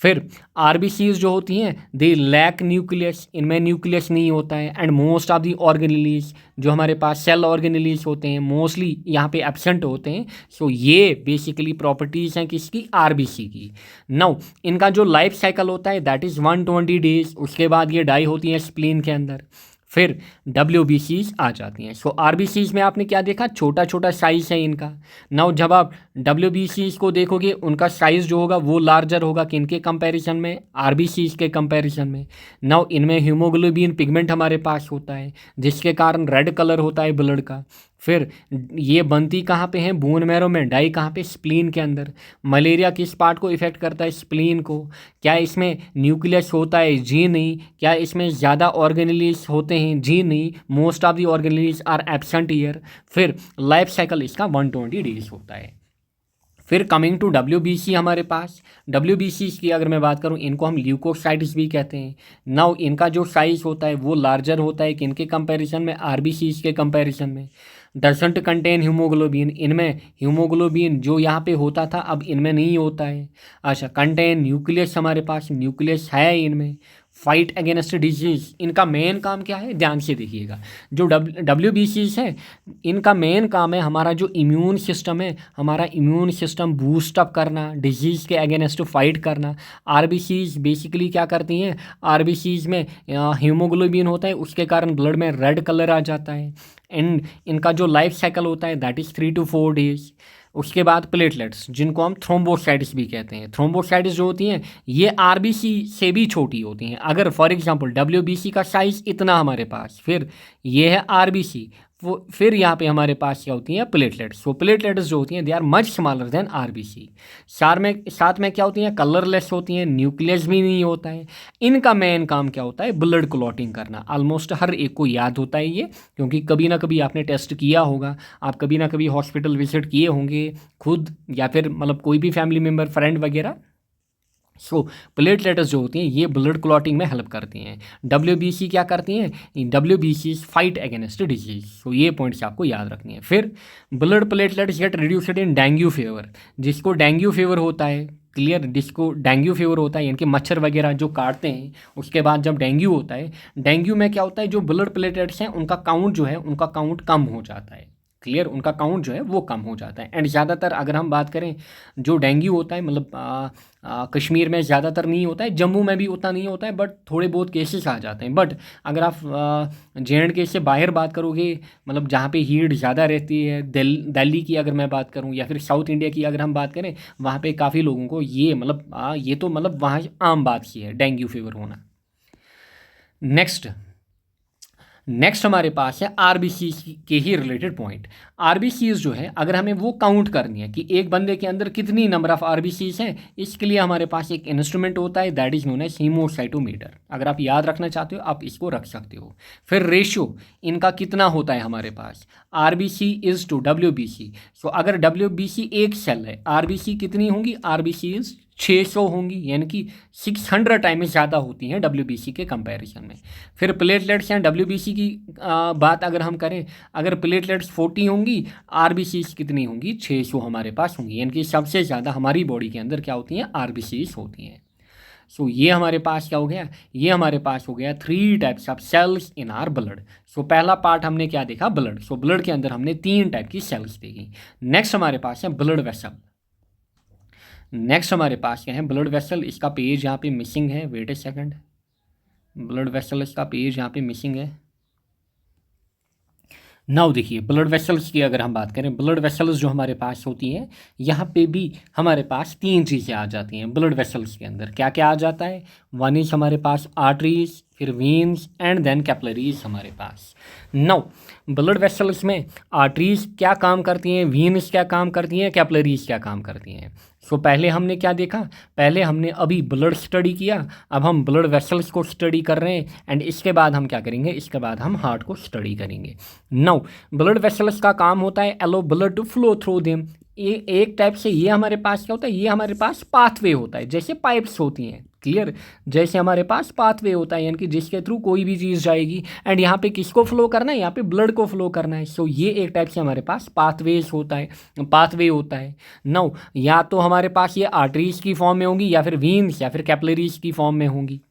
फिर आरबीसीज जो होती हैं दे लैक न्यूक्लियस, इनमें न्यूक्लियस नहीं होता है। And most of the organelles, जो हमारे पास सेल ऑर्गेनेलीज होते हैं, मोस्टली यहाँ पे एब्सेंट होते हैं। सो ये बेसिकली प्रॉपर्टीज़ हैं किसकी? आरबीसी की। नाउ इनका जो लाइफ साइकिल होता है दैट इज़ 120 डेज, उसके बाद ये डाई होती हैं स्प्लीन के अंदर। फिर WBCs आ जाती हैं। सो RBCs में आपने क्या देखा? छोटा छोटा साइज़ है इनका। नाउ जब आप WBCs को देखोगे उनका साइज़ जो होगा वो लार्जर होगा किनके कंपैरिजन में? RBCs के कंपैरिजन में। नाउ इनमें हीमोग्लोबिन पिगमेंट हमारे पास होता है जिसके कारण रेड कलर होता है ब्लड का। फिर ये बनती कहाँ पे है? बोन मैरो में। डाई कहाँ पे? स्प्लीन के अंदर। मलेरिया किस पार्ट को इफेक्ट करता है? स्प्लीन को। क्या इसमें न्यूक्लियस होता है? जी नहीं। क्या इसमें ज़्यादा ऑर्गेनेलीज होते हैं? जी नहीं। Most of the organelles are absent here. फिर लाइफ साइकिल इसका 120 डेज होता है। फिर कमिंग टू WBC हमारे पास, WBC की अगर मैं बात करूं, इनको हम ल्यूकोसाइट्स भी कहते हैं। नाउ इनका जो साइज़ होता है वो लार्जर होता है किनके कंपैरिजन में? RBCs के कंपैरिजन में। डजंट कंटेन हीमोग्लोबिन, इनमें हीमोग्लोबिन जो यहाँ पे होता था अब इनमें नहीं होता है। अच्छा, कंटेन न्यूक्लियस, हमारे पास न्यूक्लियस है इनमें। फाइट अगेंस्ट डिजीज़, इनका मेन काम क्या है? ध्यान से देखिएगा। जो WBCs है इनका मेन काम है हमारा जो इम्यून सिस्टम है, हमारा इम्यून सिस्टम बूस्ट अप करना, डिजीज़ के अगेंस्ट फाइट करना। RBCs बेसिकली क्या करती हैं? RBCs में हीमोग्लोबिन होता है उसके कारण ब्लड में रेड कलर आ जाता है। एंड इनका जो लाइफ साइकिल होता है दैट इज़ 3 to 4 डेज। उसके बाद प्लेटलेट्स, जिनको हम थ्रोम्बोसाइट्स भी कहते हैं। थ्रोम्बोसाइट्स जो होती हैं ये RBC से भी छोटी होती हैं। अगर फॉर एग्जांपल WBC का साइज़ इतना हमारे पास, फिर ये है RBC, वो फिर यहाँ पे हमारे पास क्या होती हैं? प्लेटलेट्स। सो प्लेटलेट्स जो होती हैं they are much smaller than RBC। साथ में क्या होती हैं? कलरलेस होती हैं, न्यूक्लियस भी नहीं होता है। इनका मेन काम क्या होता है? ब्लड क्लॉटिंग करना। ऑलमोस्ट हर एक को याद होता है ये, क्योंकि कभी ना कभी आपने टेस्ट किया होगा, आप कभी ना कभी हॉस्पिटल विजिट किए होंगे खुद, या फिर मतलब कोई भी फैमिली मेम्बर, फ्रेंड वगैरह। सो प्लेटलेट्स जो होती हैं ये ब्लड क्लॉटिंग में हेल्प करती हैं। WBC क्या करती हैं? WBC fight against disease. So ये पॉइंट्स आपको याद रखनी है। फिर blood platelets get reduced in dengue fever, जिसको डेंगू फीवर होता है। क्लियर, जिसको डेंगू फीवर होता है, इनके मच्छर वगैरह जो काटते हैं उसके बाद जब डेंगू होता है, डेंगू में क्या होता है? जो ब्लड प्लेटलेट्स हैं उनका काउंट जो है, उनका काउंट कम हो जाता है। क्लियर, उनका काउंट जो है वो कम हो जाता है। एंड ज़्यादातर अगर हम बात करें जो डेंगू होता है, मतलब कश्मीर में ज़्यादातर नहीं होता है, जम्मू में भी उतना नहीं होता है, बट थोड़े बहुत केसेस आ जाते हैं। बट अगर आप J&K से बाहर बात करोगे, मतलब जहाँ पे हीट ज़्यादा रहती है, दिल्ली की अगर मैं बात करूँ, या फिर साउथ इंडिया की अगर हम बात करें, वहाँ पे काफ़ी लोगों को ये मतलब ये तो मतलब वहाँ आम बात ही है डेंगू फीवर होना। नेक्स्ट हमारे पास है RBC के ही रिलेटेड पॉइंट। RBCs जो है अगर हमें वो काउंट करनी है कि एक बंदे के अंदर कितनी नंबर ऑफ RBCs हैं, इसके लिए हमारे पास एक इंस्ट्रूमेंट होता है that is known as haemocytometer. अगर आप याद रखना चाहते हो आप इसको रख सकते हो। फिर रेशियो इनका कितना होता है हमारे पास? RBC is to WBC। So अगर WBC एक सेल है, RBC कितनी होंगी? RBC इज़ 600 होंगी, यानी कि 600 टाइम्स ज़्यादा होती हैं WBC के कंपैरिजन में। फिर प्लेटलेट्स हैं, WBC की बात अगर हम करें, अगर प्लेटलेट्स 40 होंगी, RBCs कितनी होंगी? 600 हमारे पास होंगी, यानी कि सबसे ज़्यादा हमारी बॉडी के अंदर क्या होती हैं? RBCs होती हैं। सो ये हमारे पास क्या हो गया? ये हमारे पास हो गया 3 types of cells in our blood. So पहला पार्ट हमने क्या देखा? ब्लड। सो ब्लड के अंदर हमने 3 टाइप की सेल्स देखी। नेक्स्ट हमारे पास है ब्लड वेसल। नेक्स्ट हमारे पास क्या है? Blood vessel. इसका पेज यहाँ पे मिसिंग है, वेट ए सेकंड। ब्लड वेसल इसका पेज यहाँ पे मिसिंग है। नाउ देखिए ब्लड वेसल्स की अगर हम बात करें, ब्लड वेसल्स जो हमारे पास होती हैं यहाँ पे भी हमारे पास 3 चीज़ें आ जाती हैं ब्लड वेसल्स के अंदर। क्या क्या आ जाता है? वन इज हमारे पास आर्टरीज, फिर वीन्स एंड देन कैपिलरीज हमारे पास। नाउ ब्लड वेसल्स में आर्टरीज क्या काम करती हैं, वीन्स क्या काम करती हैं, कैपिलरीज क्या काम करती हैं? सो पहले हमने क्या देखा, पहले हमने अभी ब्लड स्टडी किया, अब हम ब्लड वेसल्स को स्टडी कर रहे हैं एंड इसके बाद हम क्या करेंगे, इसके बाद हम हार्ट को स्टडी करेंगे। नाउ ब्लड वेसल्स का काम होता है allow blood to flow through them. एक टाइप से ये हमारे पास क्या होता है, ये हमारे पास पाथवे होता है, जैसे पाइप्स होती हैं, क्लियर, जैसे हमारे पास पाथवे होता है यानी कि जिसके थ्रू कोई भी चीज़ जाएगी एंड यहाँ पे किसको फ्लो करना है, यहाँ पे ब्लड को फ्लो करना है। सो ये एक टाइप से हमारे पास पाथवेज होता है, पाथवे होता है। नाउ या तो हमारे पास ये आर्टरीज की फॉर्म में होंगी या फिर वीन्स या फिर कैपिलरीज की फॉर्म में होंगी,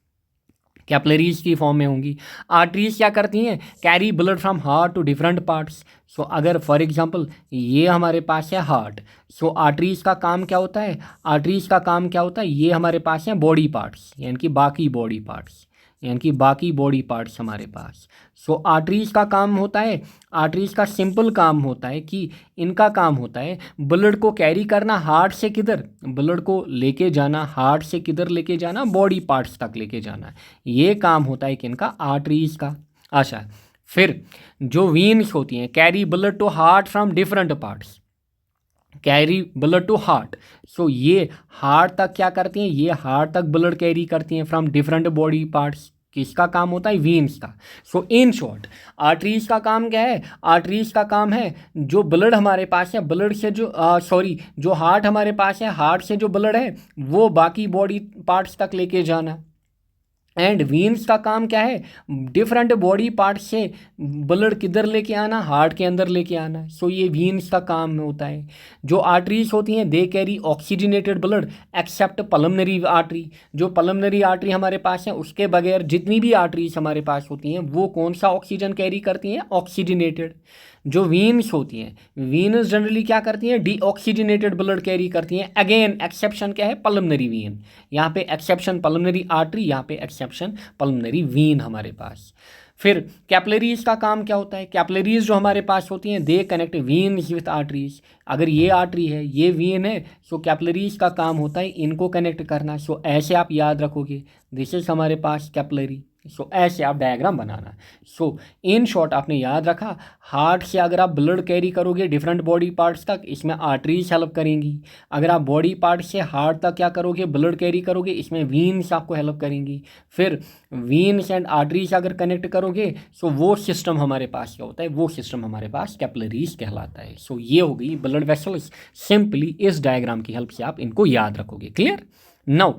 कैपिलरीज की फॉर्म में होंगी। आर्टरीज क्या करती हैं, carry blood from heart to different parts. So अगर फॉर एग्जांपल ये हमारे पास है हार्ट, सो आर्टरीज का काम क्या होता है, आर्टरीज का काम क्या होता है, ये हमारे पास है बॉडी पार्ट्स यानी कि बाकी बॉडी पार्ट्स, यानी कि बाकी बॉडी पार्ट्स हमारे पास। सो आर्टरीज का काम होता है, आर्टरीज का सिंपल काम होता है कि इनका काम होता है ब्लड को कैरी करना हार्ट से किधर, ब्लड को लेके जाना हार्ट से किधर लेके जाना, बॉडी पार्ट्स तक लेके जाना, ये काम होता है कि इनका आर्टरीज का। अच्छा, फिर जो वीन्स होती हैं carry blood to heart from different parts, carry blood to heart. So ये हार्ट तक क्या करती हैं, ये हार्ट तक ब्लड कैरी करती हैं फ्रॉम डिफरेंट बॉडी पार्ट्स। किसका काम होता है, वीन्स का। सो इन शॉर्ट आर्टरीज का काम क्या है, आर्टरीज का काम है जो ब्लड हमारे पास है, ब्लड से जो जो हार्ट हमारे पास है, हार्ट से जो ब्लड है वो बाकी बॉडी पार्ट्स तक लेके जाना। एंड वीन्स का काम क्या है, डिफरेंट बॉडी पार्ट से ब्लड किधर लेके आना, हार्ट के अंदर लेके आना। सो ये वीन्स का काम होता है। जो आर्टरीज होती हैं they carry oxygenated blood except pulmonary artery. जो पल्मनरी आर्टरी हमारे पास है उसके बगैर जितनी भी आर्टरीज हमारे पास होती हैं वो कौन सा ऑक्सीजन कैरी करती हैं, ऑक्सीजनेटेड। जो वीन्स होती हैं, वीन्स जनरली क्या करती हैं, डीऑक्सीजनेटेड ब्लड कैरी करती हैं। अगेन एक्सेप्शन क्या है, पल्मनरी वीन। यहाँ पे एक्सेप्शन पल्मनरी आर्टरी, यहाँ पे एक्सेप्शन पल्मनरी वीन हमारे पास। फिर कैपिलरीज का काम क्या होता है, कैपिलरीज जो हमारे पास होती हैं they connect veins with arteries. अगर ये आर्टरी है ये वीन है, सो कैपिलरीज का काम होता है इनको कनेक्ट करना। सो ऐसे आप याद रखोगे, दिस इज हमारे पास कैपिलरी। सो ऐसे आप diagram banana. So in short आपने याद रखा, हार्ट से अगर आप ब्लड कैरी करोगे डिफरेंट बॉडी पार्ट्स तक, इसमें आर्टरीज हेल्प करेंगी। अगर आप बॉडी पार्ट से हार्ट तक क्या करोगे, ब्लड कैरी करोगे, इसमें वीन्स आपको हेल्प करेंगी। फिर वीन्स एंड आर्टरीज अगर कनेक्ट करोगे सो वो सिस्टम हमारे पास क्या होता है, वो सिस्टम हमारे पास कैपिलरीज कहलाता है। सो ये हो गई ब्लड वेसल्स। सिंपली इस डायग्राम की हेल्प से आप इनको याद रखोगे। क्लियर। नाउ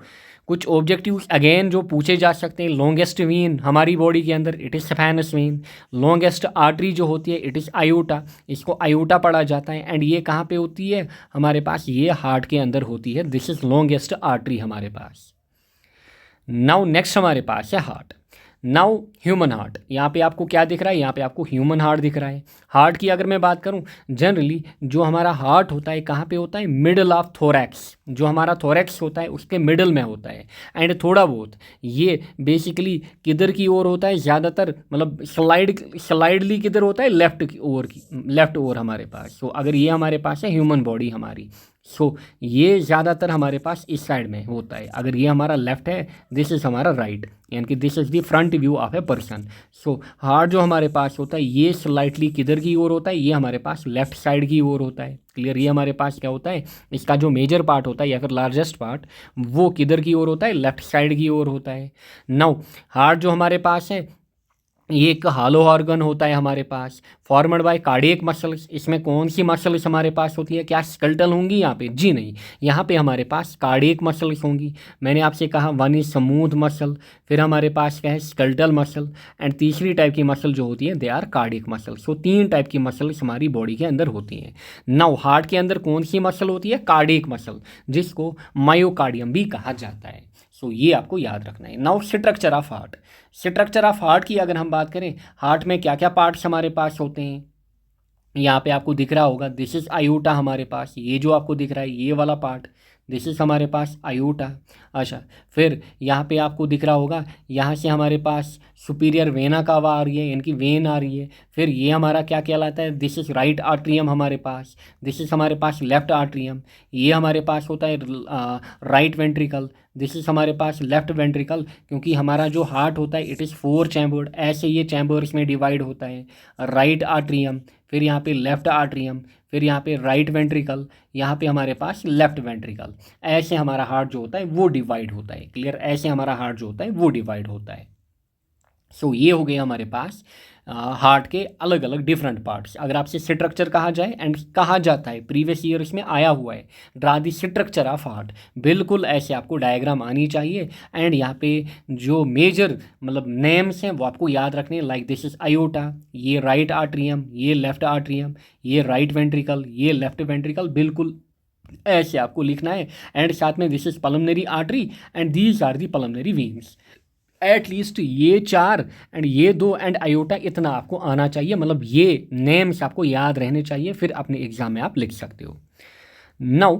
कुछ ऑब्जेक्टिव्स अगेन जो पूछे जा सकते हैं, लॉन्गेस्ट वीन हमारी बॉडी के अंदर it is saphenous vein. Longest artery जो होती है इट इज़ आयोटा, इसको आयोटा पढ़ा जाता है। एंड ये कहाँ पे होती है हमारे पास, ये हार्ट के अंदर होती है। दिस इज़ लॉन्गेस्ट आर्टरी हमारे पास। नाउ नेक्स्ट हमारे पास है हार्ट। नाउ ह्यूमन हार्ट, यहाँ पे आपको क्या दिख रहा है, यहाँ पे आपको ह्यूमन हार्ट दिख रहा है। हार्ट की अगर मैं बात करूँ, जनरली जो हमारा हार्ट होता है कहाँ पे होता है, मिडल ऑफ थोरैक्स। जो हमारा थोरैक्स होता है उसके मिडल में होता है। एंड थोड़ा बहुत ये बेसिकली किधर की ओर होता है, ज़्यादातर मतलब स्लाइडली किधर होता है, लेफ्ट की ओर, लेफ्ट ओर हमारे पास। सो अगर ये हमारे पास है ह्यूमन बॉडी हमारी, सो ये ज़्यादातर हमारे पास इस साइड में होता है। अगर ये हमारा लेफ्ट है, दिस इज़ हमारा राइट, यानी कि this is the front view of a person. So heart जो हमारे पास होता है ये स्लाइटली किधर की ओर होता है, ये हमारे पास लेफ्ट साइड की ओर होता है। क्लियर। ये हमारे पास क्या होता है, इसका जो मेजर पार्ट होता है या फिर लार्जेस्ट पार्ट वो किधर की ओर होता है, लेफ्ट साइड की ओर होता है। नाउ हार्ट जो हमारे पास है ये एक हॉलो ऑर्गन होता है हमारे पास, फॉर्मड बाय कार्डियक मसल्स। इसमें कौन सी मसल्स हमारे पास होती है, क्या स्केलेटल होंगी यहाँ पे, जी नहीं, यहाँ पे हमारे पास कार्डियक मसल्स होंगी। मैंने आपसे कहा वन इज स्मूथ मसल, फिर हमारे पास क्या है स्केलेटल मसल, एंड तीसरी टाइप की मसल जो होती है they are cardiac muscle. So 3 type की मसल्स हमारी बॉडी के अंदर होती हैं। नाउ हार्ट के अंदर कौन सी मसल होती है, कार्डियक मसल, जिसको मायोकार्डियम भी कहा जाता है। सो ये आपको याद रखना है। Now structure of heart, structure of heart की अगर हम बात करें, हार्ट में क्या क्या पार्ट्स हमारे पास होते हैं, यहाँ पे आपको दिख रहा होगा दिस इज आयोटा हमारे पास, ये जो आपको दिख रहा है ये वाला पार्ट दिस इज हमारे पास आयोटा। अच्छा, फिर यहाँ पे आपको दिख रहा होगा यहाँ से हमारे पास सुपीरियर वेना कावा आ रही है, यानी कि वेन आ रही है। फिर ये हमारा क्या कहलाता है, दिस इज राइट आर्ट्रियम हमारे पास, दिस इज हमारे पास लेफ्ट आर्ट्रियम। ये हमारे पास होता है राइट वेंट्रिकल, दिस इज हमारे पास लेफ्ट वेंट्रिकल। क्योंकि हमारा जो हार्ट होता है इट इज़ 4 चैम्बर्ड, ऐसे ये चैम्बर्स में डिवाइड होता है। राइट आर्ट्रियम, फिर यहाँ पे लेफ्ट आर्ट्रियम, फिर यहाँ पे राइट वेंट्रिकल, यहाँ पे हमारे पास लेफ्ट वेंट्रिकल। ऐसे हमारा हार्ट जो होता है वो डिवाइड होता है। क्लियर, ऐसे हमारा हार्ट जो होता है वो डिवाइड होता है। सो ये हो गए हमारे पास हार्ट के अलग अलग डिफरेंट पार्ट्स। अगर आपसे स्ट्रक्चर कहा जाए, एंड कहा जाता है प्रीवियस ईयर इसमें आया हुआ है, draw the structure of heart, बिल्कुल ऐसे आपको डायग्राम आनी चाहिए। एंड यहाँ पे जो मेजर मतलब नेम्स हैं वो आपको याद रखने, लाइक दिस इज आयोटा, ये राइट आर्ट्रियम, ये लेफ्ट आर्ट्रियम, ये राइट वेंट्रिकल, ये लेफ्ट वेंट्रिकल, बिल्कुल ऐसे आपको लिखना है। एंड साथ में this is pulmonary artery and these are the pulmonary veins. At least ये 4 एंड ये 2 एंड आयोटा, इतना आपको आना चाहिए, मतलब ये नेम्स आपको याद रहने चाहिए, फिर अपने एग्जाम में आप लिख सकते हो। नाउ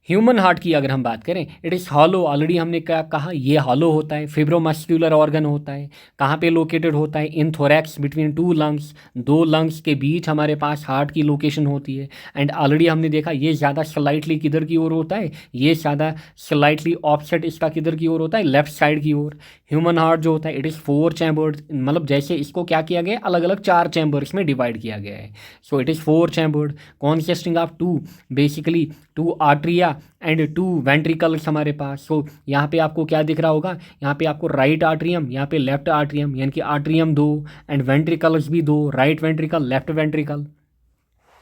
ह्यूमन हार्ट की अगर हम बात करें, इट इज़ हॉलो, ऑलरेडी हमने क्या कहा, ये हॉलो होता है, फिब्रोमस्क्यूलर ऑर्गन होता है। कहाँ पे लोकेटेड होता है, इन थोरैक्स बिटवीन 2 लंग्स, 2 लंग्स के बीच हमारे पास हार्ट की लोकेशन होती है। एंड ऑलरेडी हमने देखा ये ज़्यादा स्लाइटली किधर की ओर होता है, ये ज़्यादा स्लाइटली ऑफसेट इसका किधर की ओर होता है, लेफ्ट साइड की ओर। ह्यूमन हार्ट जो होता है इट इज़ 4 चैम्बर्ड, मतलब जैसे इसको क्या किया गया, अलग अलग 4 चैम्बर्स में डिवाइड किया गया है। So it is 4 chambered consisting of 2, basically 2 atria and 2 ventricles हमारे पास। सो यहाँ पे आपको क्या दिख रहा होगा, यहाँ पे आपको राइट आर्ट्रियम, यहाँ पे लेफ्ट आर्ट्रियम, यानी कि आर्ट्रियम 2 एंड वेंट्रिकल्स भी 2, राइट वेंट्रिकल, लेफ्ट वेंट्रिकल।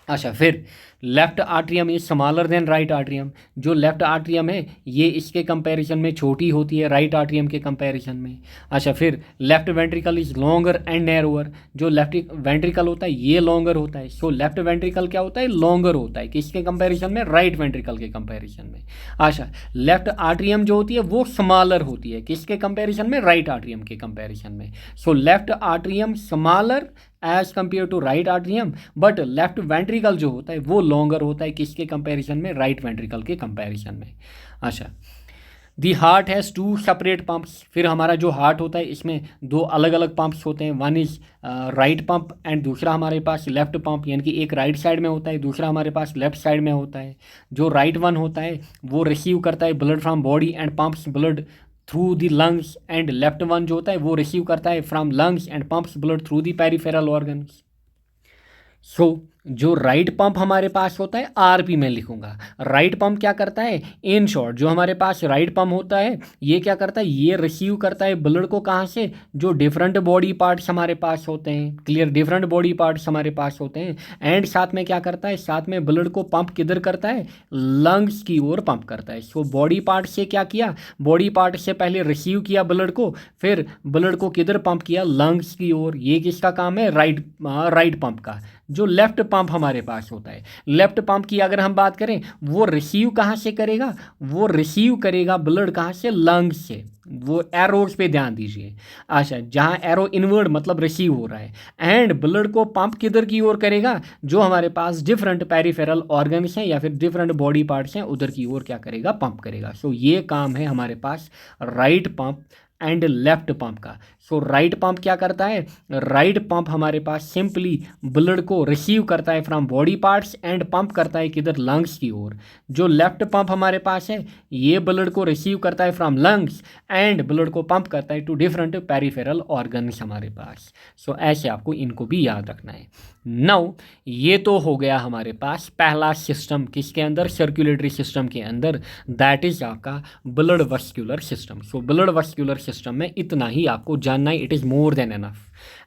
अच्छा, फिर left atrium is smaller than right atrium, जो लेफ्ट आर्ट्रियम है ये इसके कंपैरिजन में छोटी होती है राइट आर्ट्रियम के कंपैरिजन में। अच्छा, फिर left ventricle is longer and narrower, जो लेफ्ट वेंट्रिकल होता है ये लॉन्गर होता है। सो लेफ्ट वेंट्रिकल क्या होता है, लॉन्गर होता है, किसके कंपैरिजन में, राइट वेंट्रिकल के कंपैरिजन में। अच्छा, लेफ्ट आर्ट्रियम जो होती है वो स्मॉलर होती है, किसके कंपैरिजन में, राइट आर्ट्रियम के कंपैरिजन में। So left atrium smaller as compare to right atrium, but left ventricle जो होता है वो लॉन्गर होता है, किसके कंपैरिजन में, राइट वेंट्रिकल के कंपैरिजन में। अच्छा, the heart has 2 separate pumps, फिर हमारा जो हार्ट होता है इसमें 2 अलग अलग पंप्स होते हैं, one is right pump and दूसरा हमारे पास लेफ्ट पंप, यानी कि एक राइट साइड में होता है, दूसरा हमारे पास लेफ्ट साइड में होता है। जो राइट वन होता है वो रिसीव करता है blood from body and pumps blood through the lungs, and left one जो होता है वो रिसीव करता है from lungs and pumps blood through the peripheral organs. So जो राइट पंप हमारे पास होता है आरपी में लिखूंगा, राइट पंप क्या करता है, इन शॉर्ट जो हमारे पास राइट पंप होता है ये क्या करता है, ये रिसीव करता है ब्लड को कहाँ से, जो डिफरेंट बॉडी पार्ट्स हमारे पास होते हैं। क्लियर, डिफरेंट बॉडी पार्ट्स हमारे पास होते हैं। एंड साथ में क्या करता है, साथ में ब्लड को पंप किधर करता है, लंग्स की ओर पंप करता है। सो बॉडी पार्ट से क्या किया, बॉडी पार्ट से पहले रिसीव किया ब्लड को, फिर ब्लड को किधर पंप किया, लंग्स की ओर। ये किसका काम है, राइट पंप का। जो लेफ्ट पंप हमारे पास होता है, लेफ्ट पंप की अगर हम बात करें, वो रिसीव कहाँ से करेगा, वो रिसीव करेगा ब्लड कहाँ से, लंग्स से। वो एरोज पे ध्यान दीजिए। अच्छा, जहाँ एरो इनवर्ड मतलब रिसीव हो रहा है, एंड ब्लड को पंप किधर की ओर करेगा, जो हमारे पास डिफरेंट पेरिफेरल ऑर्गन्स हैं या फिर डिफरेंट बॉडी पार्ट्स हैं उधर की ओर क्या करेगा, पंप करेगा। सो ये काम है हमारे पास right pump and left pump का। सो राइट पंप क्या करता है, राइट पंप हमारे पास सिंपली ब्लड को रिसीव करता है from body parts and pump करता है किधर, लंग्स की ओर। जो लेफ्ट पंप हमारे पास है ये ब्लड को रिसीव करता है फ्रॉम लंग्स एंड ब्लड को पंप करता है टू डिफरेंट पेरिफेरल ऑर्गन्स हमारे पास। सो ऐसे आपको इनको भी याद रखना है। नाउ ये तो हो गया हमारे पास पहला सिस्टम, किसके अंदर, सर्कुलेटरी सिस्टम के अंदर, दैट इज आपका blood vascular system. So blood vascular system में इतना ही आपको जानना है, it is more than enough.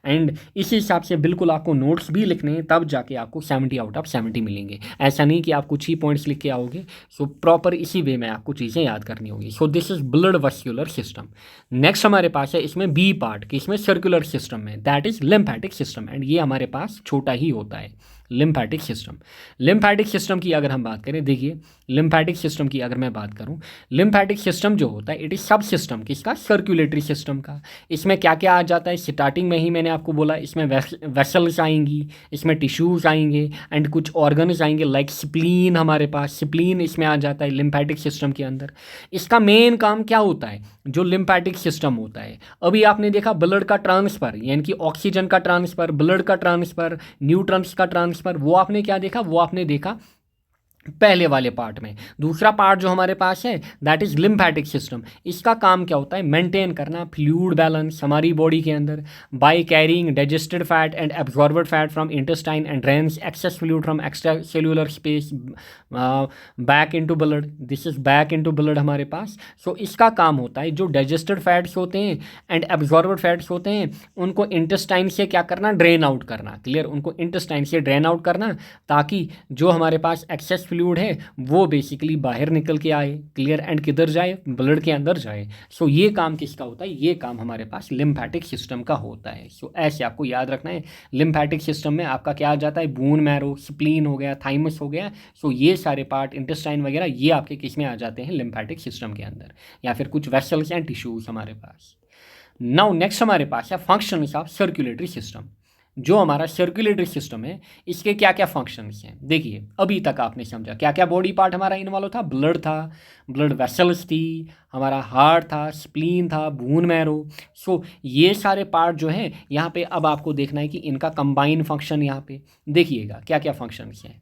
And इस हिसाब से बिल्कुल आपको नोट्स भी लिखने हैं, तब जाके आपको 70 आउट ऑफ 70 मिलेंगे। ऐसा नहीं कि आप कुछ ही पॉइंट्स लिख के आओगे। सो प्रॉपर इसी वे में आपको चीज़ें याद करनी होगी। So this is blood vascular system. Next हमारे पास है इसमें बी पार्ट, कि इसमें सर्कुलर सिस्टम में, that is lymphatic system. And ये हमारे पास छोटा ही होता है, लिम्फेटिक सिस्टम। लिम्फेटिक सिस्टम की अगर हम बात करें, देखिए लिम्फेटिक सिस्टम की अगर मैं बात करूं, लिम्फेटिक सिस्टम जो होता है इट इज सब सिस्टम किसका, सर्कुलेटरी सिस्टम का। इसमें क्या क्या आ जाता है, स्टार्टिंग में ही मैंने आपको बोला इसमें वेसल्स आएंगी, इसमें टिश्यूज़ आएंगे एंड कुछ ऑर्गन्स आएंगे लाइक स्प्लीन। हमारे पास स्प्लीन इसमें आ जाता है लिम्फेटिक सिस्टम के अंदर। इसका मेन काम क्या होता है, जो लिम्फेटिक सिस्टम होता है, अभी आपने देखा ब्लड का ट्रांसफ़र, यानी कि ऑक्सीजन का ट्रांसफ़र, ब्लड का ट्रांसफ़र, न्यूट्रॉन्स का ट्रांसफ़र, वो आपने क्या देखा, वो आपने देखा पहले वाले पार्ट में। दूसरा पार्ट जो हमारे पास है दैट इज़ लिम्फेटिक सिस्टम। इसका काम क्या होता है, मेंटेन करना फ्लूइड बैलेंस हमारी बॉडी के अंदर by carrying digested fat and absorbed fat from intestine and drains excess fluid from extra cellular space back into blood. This is back into blood हमारे पास। सो इसका काम होता है जो डाइजेस्टेड फैट्स होते हैं एंड एब्जॉर्बड फैट्स होते हैं उनको इंटेस्टाइन से क्या करना, ड्रेन आउट करना। क्लियर, उनको इंटेस्टाइन से ड्रेन आउट करना ताकि जो हमारे पास एक्सेस फ्लूइड है वो बेसिकली बाहर निकल के आए। क्लियर, एंड किधर जाए, ब्लड के अंदर जाए। सो ये काम किसका होता है, ये काम हमारे पास लिम्फेटिक सिस्टम का होता है। सो ऐसे आपको याद रखना है, लिम्फेटिक सिस्टम में आपका क्या आ जाता है, बोन मैरो, स्प्लीन हो गया, थाइमस हो गया। सो ये सारे पार्ट, इंटेस्टाइन वगैरह, ये आपके किस में आ जाते हैं, लिम्फेटिक सिस्टम के अंदर, या फिर कुछ वेसल्स एंड टिश्यूज हमारे पास। नाउ नेक्स्ट हमारे पास है फंक्शंस ऑफ सर्कुलेटरी सिस्टम। जो हमारा सर्कुलेटरी सिस्टम है इसके क्या क्या फंक्शंस हैं। देखिए अभी तक आपने समझा क्या क्या बॉडी पार्ट हमारा इन्वॉल्व था, ब्लड था, ब्लड वेसल्स थी, हमारा हार्ट था, स्प्लीन था, बोन मैरो। सो ये सारे पार्ट जो हैं यहाँ पे अब आपको देखना है कि इनका कंबाइन फंक्शन यहाँ पे देखिएगा क्या क्या फंक्शंस हैं,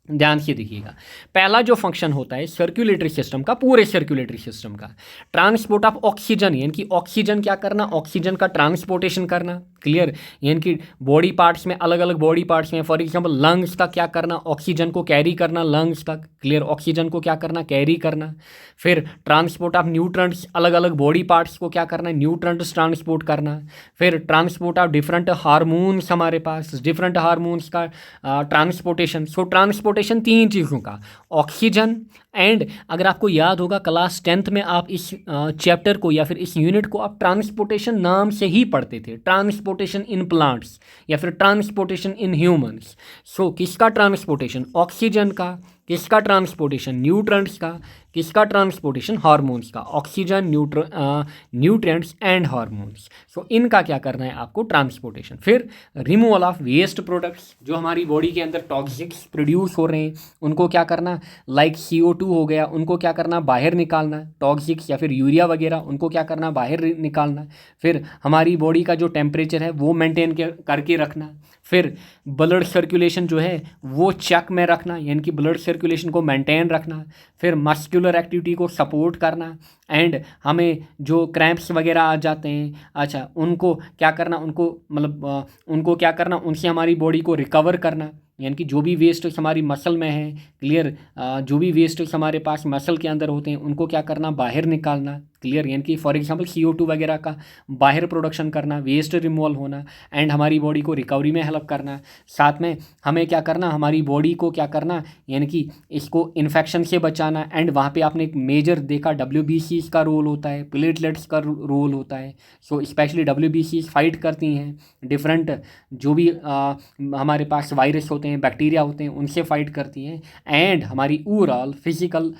ध्यान से देखिएगा। पहला जो फंक्शन होता है सर्कुलेटरी सिस्टम का, पूरे सर्कुलेटरी सिस्टम का, ट्रांसपोर्ट ऑफ ऑक्सीजन, यानी कि ऑक्सीजन क्या करना, ऑक्सीजन का ट्रांसपोर्टेशन करना। क्लियर, यानी कि बॉडी पार्ट्स में, अलग अलग बॉडी पार्ट्स में, फॉर एग्जांपल लंग्स का क्या करना, ऑक्सीजन को कैरी करना लंग्स तक। क्लियर, ऑक्सीजन को क्या करना, कैरी करना। फिर ट्रांसपोर्ट ऑफ न्यूट्रंट्स, अलग अलग बॉडी पार्ट्स को क्या करना है, न्यूट्रंट्स ट्रांसपोर्ट करना। फिर ट्रांसपोर्ट ऑफ डिफरेंट हार्मोन्स, हमारे पास डिफरेंट हार्मोन्स का ट्रांसपोर्टेशन। सो ट्रांसपोर्टेशन तीन चीज़ों का, ऑक्सीजन एंड, अगर आपको याद होगा क्लास 10th में आप इस चैप्टर को या फिर इस यूनिट को आप ट्रांसपोर्टेशन नाम से ही पढ़ते थे, ट्रांसपोर्टेशन इन प्लांट्स या फिर ट्रांसपोर्टेशन इन ह्यूमंस। सो किसका ट्रांसपोर्टेशन, ऑक्सीजन का, किसका ट्रांसपोर्टेशन, न्यूट्रंट्स का, किसका ट्रांसपोर्टेशन, हार्मोन्स का, ऑक्सीजन, न्यूट्रिएंट्स एंड हार्मोन्स। सो इनका क्या करना है आपको, ट्रांसपोर्टेशन। फिर रिमूवल ऑफ वेस्ट प्रोडक्ट्स, जो हमारी बॉडी के अंदर टॉक्सिक्स प्रोड्यूस हो रहे हैं उनको क्या करना, लाइक CO2 हो गया, उनको क्या करना, बाहर निकालना, टॉक्सिक्स या फिर यूरिया वगैरह, उनको क्या करना, बाहर निकालना। फिर हमारी बॉडी का जो टेम्परेचर है वो मेंटेन करके रखना। फिर ब्लड सर्कुलेशन जो है वो चेक में रखना, यानी कि ब्लड सर्कुलेशन को मेंटेन रखना। फिर मस्कुलर एक्टिविटी को सपोर्ट करना एंड हमें जो क्रैम्प्स वगैरह आ जाते हैं, अच्छा उनको क्या करना, उनको मतलब उनको क्या करना, उनसे हमारी बॉडी को रिकवर करना, यानी कि जो भी वेस्ट हमारी मसल में है। क्लियर, जो भी वेस्ट हमारे पास मसल के अंदर होते हैं उनको क्या करना, बाहर निकालना। क्लियर, यानी कि फॉर एग्जांपल CO2 वगैरह का बाहर प्रोडक्शन करना, वेस्ट रिमूवल होना एंड हमारी बॉडी को रिकवरी में हेल्प करना। साथ में हमें क्या करना, हमारी बॉडी को क्या करना, यानी कि इसको इन्फेक्शन से बचाना। एंड वहाँ पे आपने एक मेजर देखा WBCs का रोल होता है, प्लेटलेट्स का रोल होता है। सो स्पेशली WBCs फाइट करती हैं डिफरेंट जो भी हमारे पास वायरस होते हैं, बैक्टीरिया होते हैं, उनसे फाइट करती हैं एंड हमारी ओवरऑल फिजिकल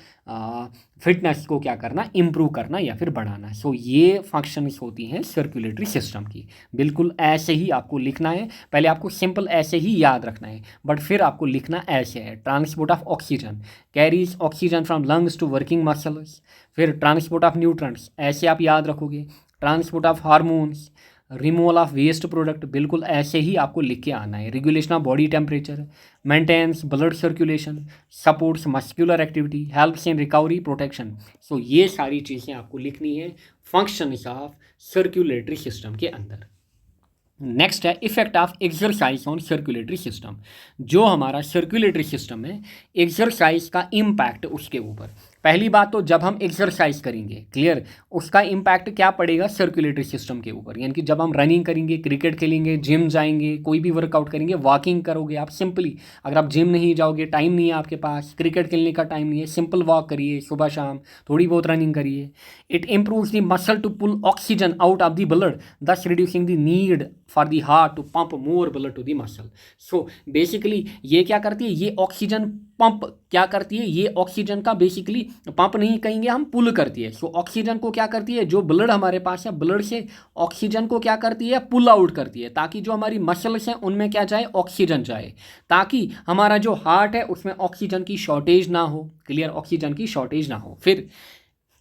फिटनेस को क्या करना, इम्प्रूव करना या फिर बढ़ाना। सो ये फंक्शंस होती हैं सर्कुलेटरी सिस्टम की। बिल्कुल ऐसे ही आपको लिखना है, पहले आपको सिंपल ऐसे ही याद रखना है बट फिर आपको लिखना ऐसे है, transport of oxygen, carries oxygen from lungs to working muscles. फिर ट्रांसपोर्ट ऑफ न्यूट्रंट्स, ऐसे आप याद रखोगे। Transport of hormones, removal of waste product, बिल्कुल ऐसे ही आपको लिख के आना है। Regulation of body temperature, maintains blood circulation, supports muscular activity, helps in recovery, protection. So ये सारी चीज़ें आपको लिखनी है फंक्शंस ऑफ सर्कुलेटरी सिस्टम के अंदर। नेक्स्ट है effect of exercise on circulatory system. जो हमारा सर्कुलेटरी सिस्टम है, एक्सरसाइज का इम्पैक्ट उसके ऊपर। पहली बात तो जब हम एक्सरसाइज करेंगे, क्लियर, उसका इम्पैक्ट क्या पड़ेगा सर्कुलेटरी सिस्टम के ऊपर। यानी कि जब हम रनिंग करेंगे, क्रिकेट खेलेंगे, जिम जाएंगे, कोई भी वर्कआउट करेंगे, वॉकिंग करोगे आप, सिंपली अगर आप जिम नहीं जाओगे, टाइम नहीं है आपके पास, क्रिकेट खेलने का टाइम नहीं है, सिंपल वॉक करिए सुबह शाम, थोड़ी बहुत रनिंग करिए। It improves the muscle to pull oxygen out of the blood, thus reducing the need for the heart to pump more blood to the muscle. So basically ये क्या करती है, ये ऑक्सीजन पंप क्या करती है, ये ऑक्सीजन का बेसिकली पंप नहीं कहेंगे हम, पुल करती है। सो ऑक्सीजन को क्या करती है, जो ब्लड हमारे पास है, ब्लड से ऑक्सीजन को क्या करती है, पुल आउट करती है, ताकि जो हमारी मसल्स हैं उनमें क्या जाए, ऑक्सीजन जाए, ताकि हमारा जो हार्ट है उसमें ऑक्सीजन की शॉर्टेज ना हो। क्लियर, ऑक्सीजन की शॉर्टेज ना हो। फिर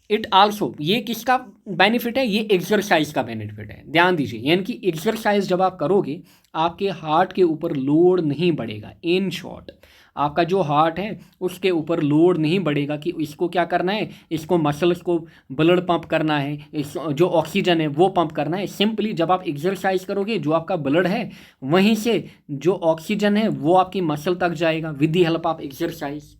इट आल्सो, ये किसका बेनिफिट है, ये एक्सरसाइज का बेनिफिट है, ध्यान दीजिए। यानी कि एक्सरसाइज जब आप करोगे आपके हार्ट के ऊपर लोड नहीं बढ़ेगा। इन शॉर्ट, आपका जो हार्ट है उसके ऊपर लोड नहीं बढ़ेगा कि इसको क्या करना है, इसको मसल्स को ब्लड पंप करना है, इस जो ऑक्सीजन है वो पंप करना है। सिंपली जब आप एक्सरसाइज करोगे, जो आपका ब्लड है वहीं से जो ऑक्सीजन है वो आपकी मसल तक जाएगा with the help of exercise.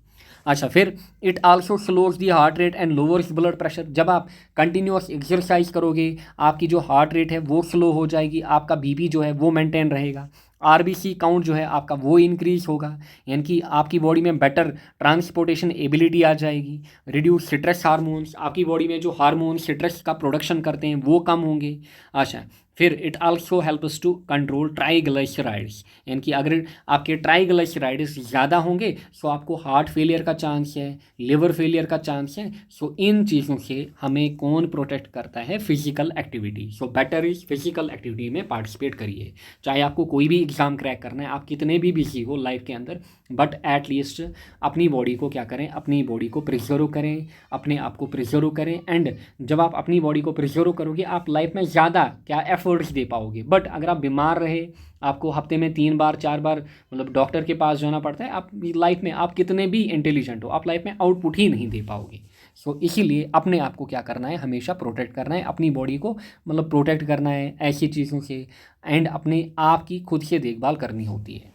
अच्छा, फिर it also slows the heart rate and lowers blood pressure. जब आप कंटिन्यूस एक्सरसाइज करोगे आपकी जो हार्ट रेट है वो स्लो हो जाएगी, आपका बीपी जो है वो मेंटेन रहेगा, आरबीसी काउंट जो है आपका वो इंक्रीज होगा, यानी कि आपकी बॉडी में बेटर ट्रांसपोर्टेशन एबिलिटी आ जाएगी। रिड्यूस स्ट्रेस हार्मोन्स, आपकी बॉडी में जो हार्मोन स्ट्रेस का प्रोडक्शन करते हैं वो कम होंगे। अच्छा, फिर it also helps to control triglycerides, यानी कि अगर आपके ट्राइग्लिसराइड्स ज़्यादा होंगे सो आपको हार्ट फेलियर का चांस है, लिवर फेलियर का चांस है। सो इन चीज़ों से हमें कौन प्रोटेक्ट करता है, physical activity. So better is physical activity में पार्टिसिपेट करिए, चाहे आपको कोई भी एग्ज़ाम क्रैक करना है, आप कितने भी बिजी हो लाइफ के अंदर, बट एटलीस्ट अपनी बॉडी को क्या करें, अपनी बॉडी को प्रिजर्व करें, अपने आप को प्रिजर्व करें। एंड जब आप अपनी बॉडी को प्रिजर्व करोगे आप लाइफ में ज़्यादा क्या एफर्ट्स दे पाओगे। बट अगर आप बीमार रहे, आपको हफ्ते में 3 बार 4 बार मतलब डॉक्टर के पास जाना पड़ता है, आप लाइफ में आप कितने भी इंटेलिजेंट हो आप लाइफ में आउटपुट ही नहीं दे पाओगे। सो इसीलिए अपने आप को क्या करना है, हमेशा प्रोटेक्ट करना है, अपनी बॉडी को मतलब प्रोटेक्ट करना है ऐसी चीज़ों से, एंड अपने आप की खुद से देखभाल करनी होती है।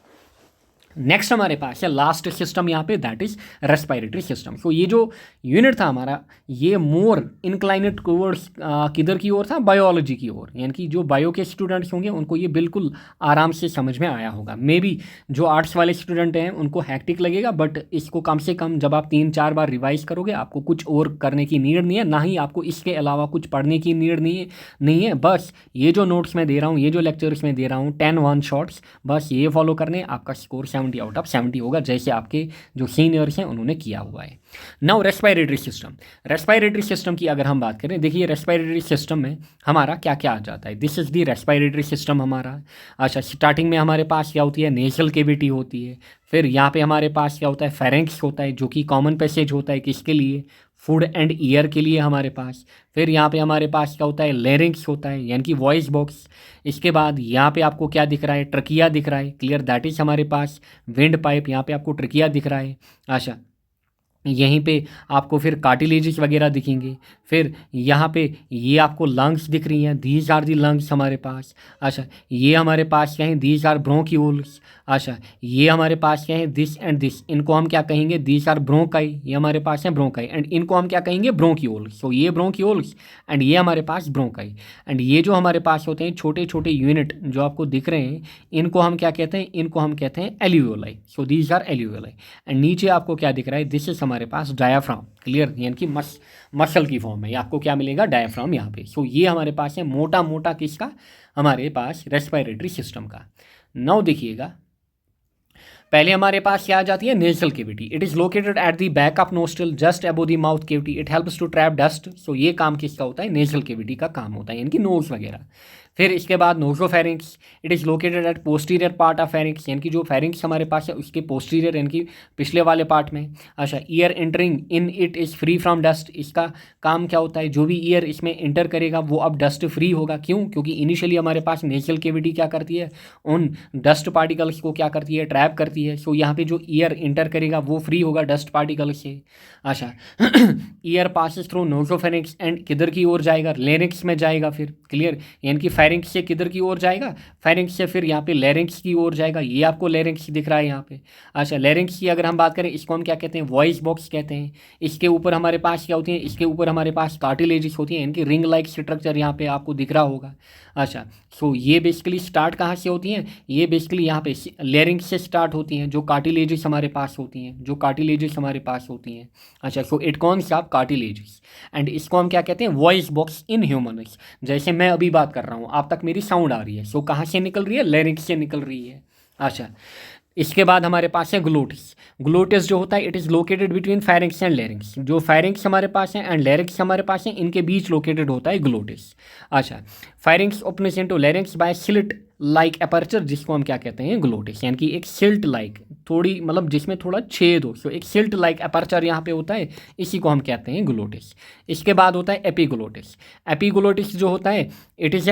नेक्स्ट हमारे पास है लास्ट सिस्टम यहाँ पे, दैट इज रेस्पिरेटरी सिस्टम। सो ये जो यूनिट था हमारा ये मोर इंक्लाइनेड टुवर्ड्स किधर की ओर था, बायोलॉजी की ओर, यानी कि जो बायो के स्टूडेंट्स होंगे उनको ये बिल्कुल आराम से समझ में आया होगा। मे बी जो आर्ट्स वाले स्टूडेंट हैं उनको हैक्टिक लगेगा, बट इसको कम से कम जब आप 3-4 बार रिवाइज करोगे आपको कुछ और करने की नीड नहीं है, ना ही आपको इसके अलावा कुछ पढ़ने की नीड नहीं है। बस ये जो नोट्स मैं दे रहा हूँ, ये जो लेक्चर्स मैं दे रहा हूँ 10 वन शॉट्स, बस ये फॉलो करने, आपका स्कोर 70 आउट ऑफ 70 होगा, जैसे आपके जो सीनियर्स हैं उन्होंने किया हुआ है। Now respiratory system, respiratory system की अगर हम बात करें, देखिए रेस्पिरेटरी सिस्टम में हमारा क्या क्या आ जाता है। This is the respiratory system हमारा। अच्छा, स्टार्टिंग में हमारे पास क्या होती है, नेजल कैविटी होती है। फिर यहाँ पे हमारे पास क्या होता है, फेरेंक्स होता है, जो कि कॉमन पैसेज होता है किसके लिए, फूड एंड ईयर के लिए हमारे पास। फिर यहाँ पे हमारे पास क्या होता है, लेरिंक्स होता है, यानी कि वॉइस बॉक्स। इसके बाद यहाँ पे आपको क्या दिख रहा है, ट्रकिया दिख रहा है। क्लियर, दैट इज हमारे पास विंड पाइप, यहाँ पे आपको ट्रकिया दिख रहा है। अच्छा, यहीं पे आपको फिर कार्टिलेजेस वगैरह दिखेंगे। फिर यहाँ पे ये आपको लंग्स दिख रही हैं, दीज आर दी लंग्स हमारे पास। अच्छा, ये हमारे पास क्या है, दीज आर ब्रोंक्यूल्स। अच्छा, ये हमारे पास क्या है, दिस एंड दिस, इनको हम क्या कहेंगे, दीज आर ब्रोंकाई, ये हमारे पास है ब्रोंकाई, एंड इनको हम क्या कहेंगे, ब्रोंक्यूल्स। सो ये ब्रोंक्यूल्स एंड ये हमारे पास ब्रोंकाई। एंड ये जो हमारे पास होते हैं छोटे छोटे यूनिट जो आपको दिख रहे हैं, इनको हम क्या कहते हैं, इनको हम कहते हैं alveoli. So these are alveoli. And नीचे आपको क्या दिख रहा है, दिस इज हमारे पास डायाफ्राम। क्लियर, यानी कि मसल की फॉर्म में आपको क्या मिलेगा, डायाफ्राम यहाँ पे। सो ये हमारे पास है मोटा मोटा किसका, हमारे पास रेस्पिरेटरी सिस्टम का। नाउ देखिएगा, पहले हमारे पास क्या आ जाती है, nasal cavity. It is located at the back of nostril just above the mouth cavity. It helps to trap dust. So ये काम किसका होता है, नेजल कैविटी का काम होता है, यानी कि नोज वगैरह। फिर इसके बाद nasopharynx, it is located at posterior part of pharynx, यानी कि जो फेरिंक्स हमारे पास है उसके पोस्टीरियर यानी कि पिछले वाले पार्ट में। अच्छा, year entering in it is free from dust. इसका काम क्या होता है, जो भी ईयर इसमें एंटर करेगा वो अब डस्ट फ्री होगा। क्यों, क्योंकि इनिशियली हमारे पास नेजल कैविटी क्या करती है, उन डस्ट पार्टिकल्स को क्या करती है, ट्रैप करती है। सो यहाँ पे जो ईयर एंटर करेगा वो फ्री होगा डस्ट पार्टिकल से। अच्छा, ईयर पासिस थ्रू नोजोफेरिंक्स एंड किधर की ओर जाएगा, लेरिंक्स में जाएगा। फिर क्लियर, यानी कि फेरिंक्स से किधर की ओर जाएगा, फेरिंक्स से फिर यहाँ पे लेरिंक्स की ओर जाएगा। ये आपको लेरिंक्स दिख रहा है यहाँ पे। अच्छा, लेरिंक्स की अगर हम बात करें, इसको हम क्या कहते हैं, वॉइस बॉक्स कहते हैं। इसके ऊपर हमारे पास क्या होती है, इसके ऊपर हमारे पास कार्टिलेजेस होती हैं, इनकी रिंग लाइक स्ट्रक्चर यहाँ पे आपको दिख रहा होगा। अच्छा, सो ये बेसिकली स्टार्ट कहाँ से होती हैं, ये बेसिकली यहाँ पे लेरिंक्स से स्टार्ट होती हैं, जो कार्टिलेजेस हमारे पास होती हैं, जो कार्टिलेजेस हमारे पास होती हैं। अच्छा, so it cons of cartilages, and इसको हम क्या कहते हैं, वॉइस बॉक्स इन ह्यूमन्स। जैसे मैं अभी बात कर रहा हूँ, आप तक मेरी साउंड आ रही है, सो कहाँ से निकल रही है, लेरिंक्स से निकल रही है। अच्छा, इसके बाद हमारे पास है ग्लोटिस। ग्लोटिस जो होता है it is located between pharynx and larynx. जो फेरिंक्स हमारे पास है एंड लैरिंक्स हमारे पास है, इनके बीच लोकेटेड होता है ग्लोटिस। अच्छा, pharynx opens into larynx by slit like aperture, जिसको हम क्या कहते हैं, ग्लोटिस, यानी कि एक सिल्ट लाइक, थोड़ी मतलब जिसमें थोड़ा छेद हो, सो एक सिल्ट लाइक अपर्चर यहाँ पे होता है, इसी को हम कहते हैं ग्लोटिस। इसके बाद होता है एपिग्लोटिस। एपिग्लोटिस जो होता है it is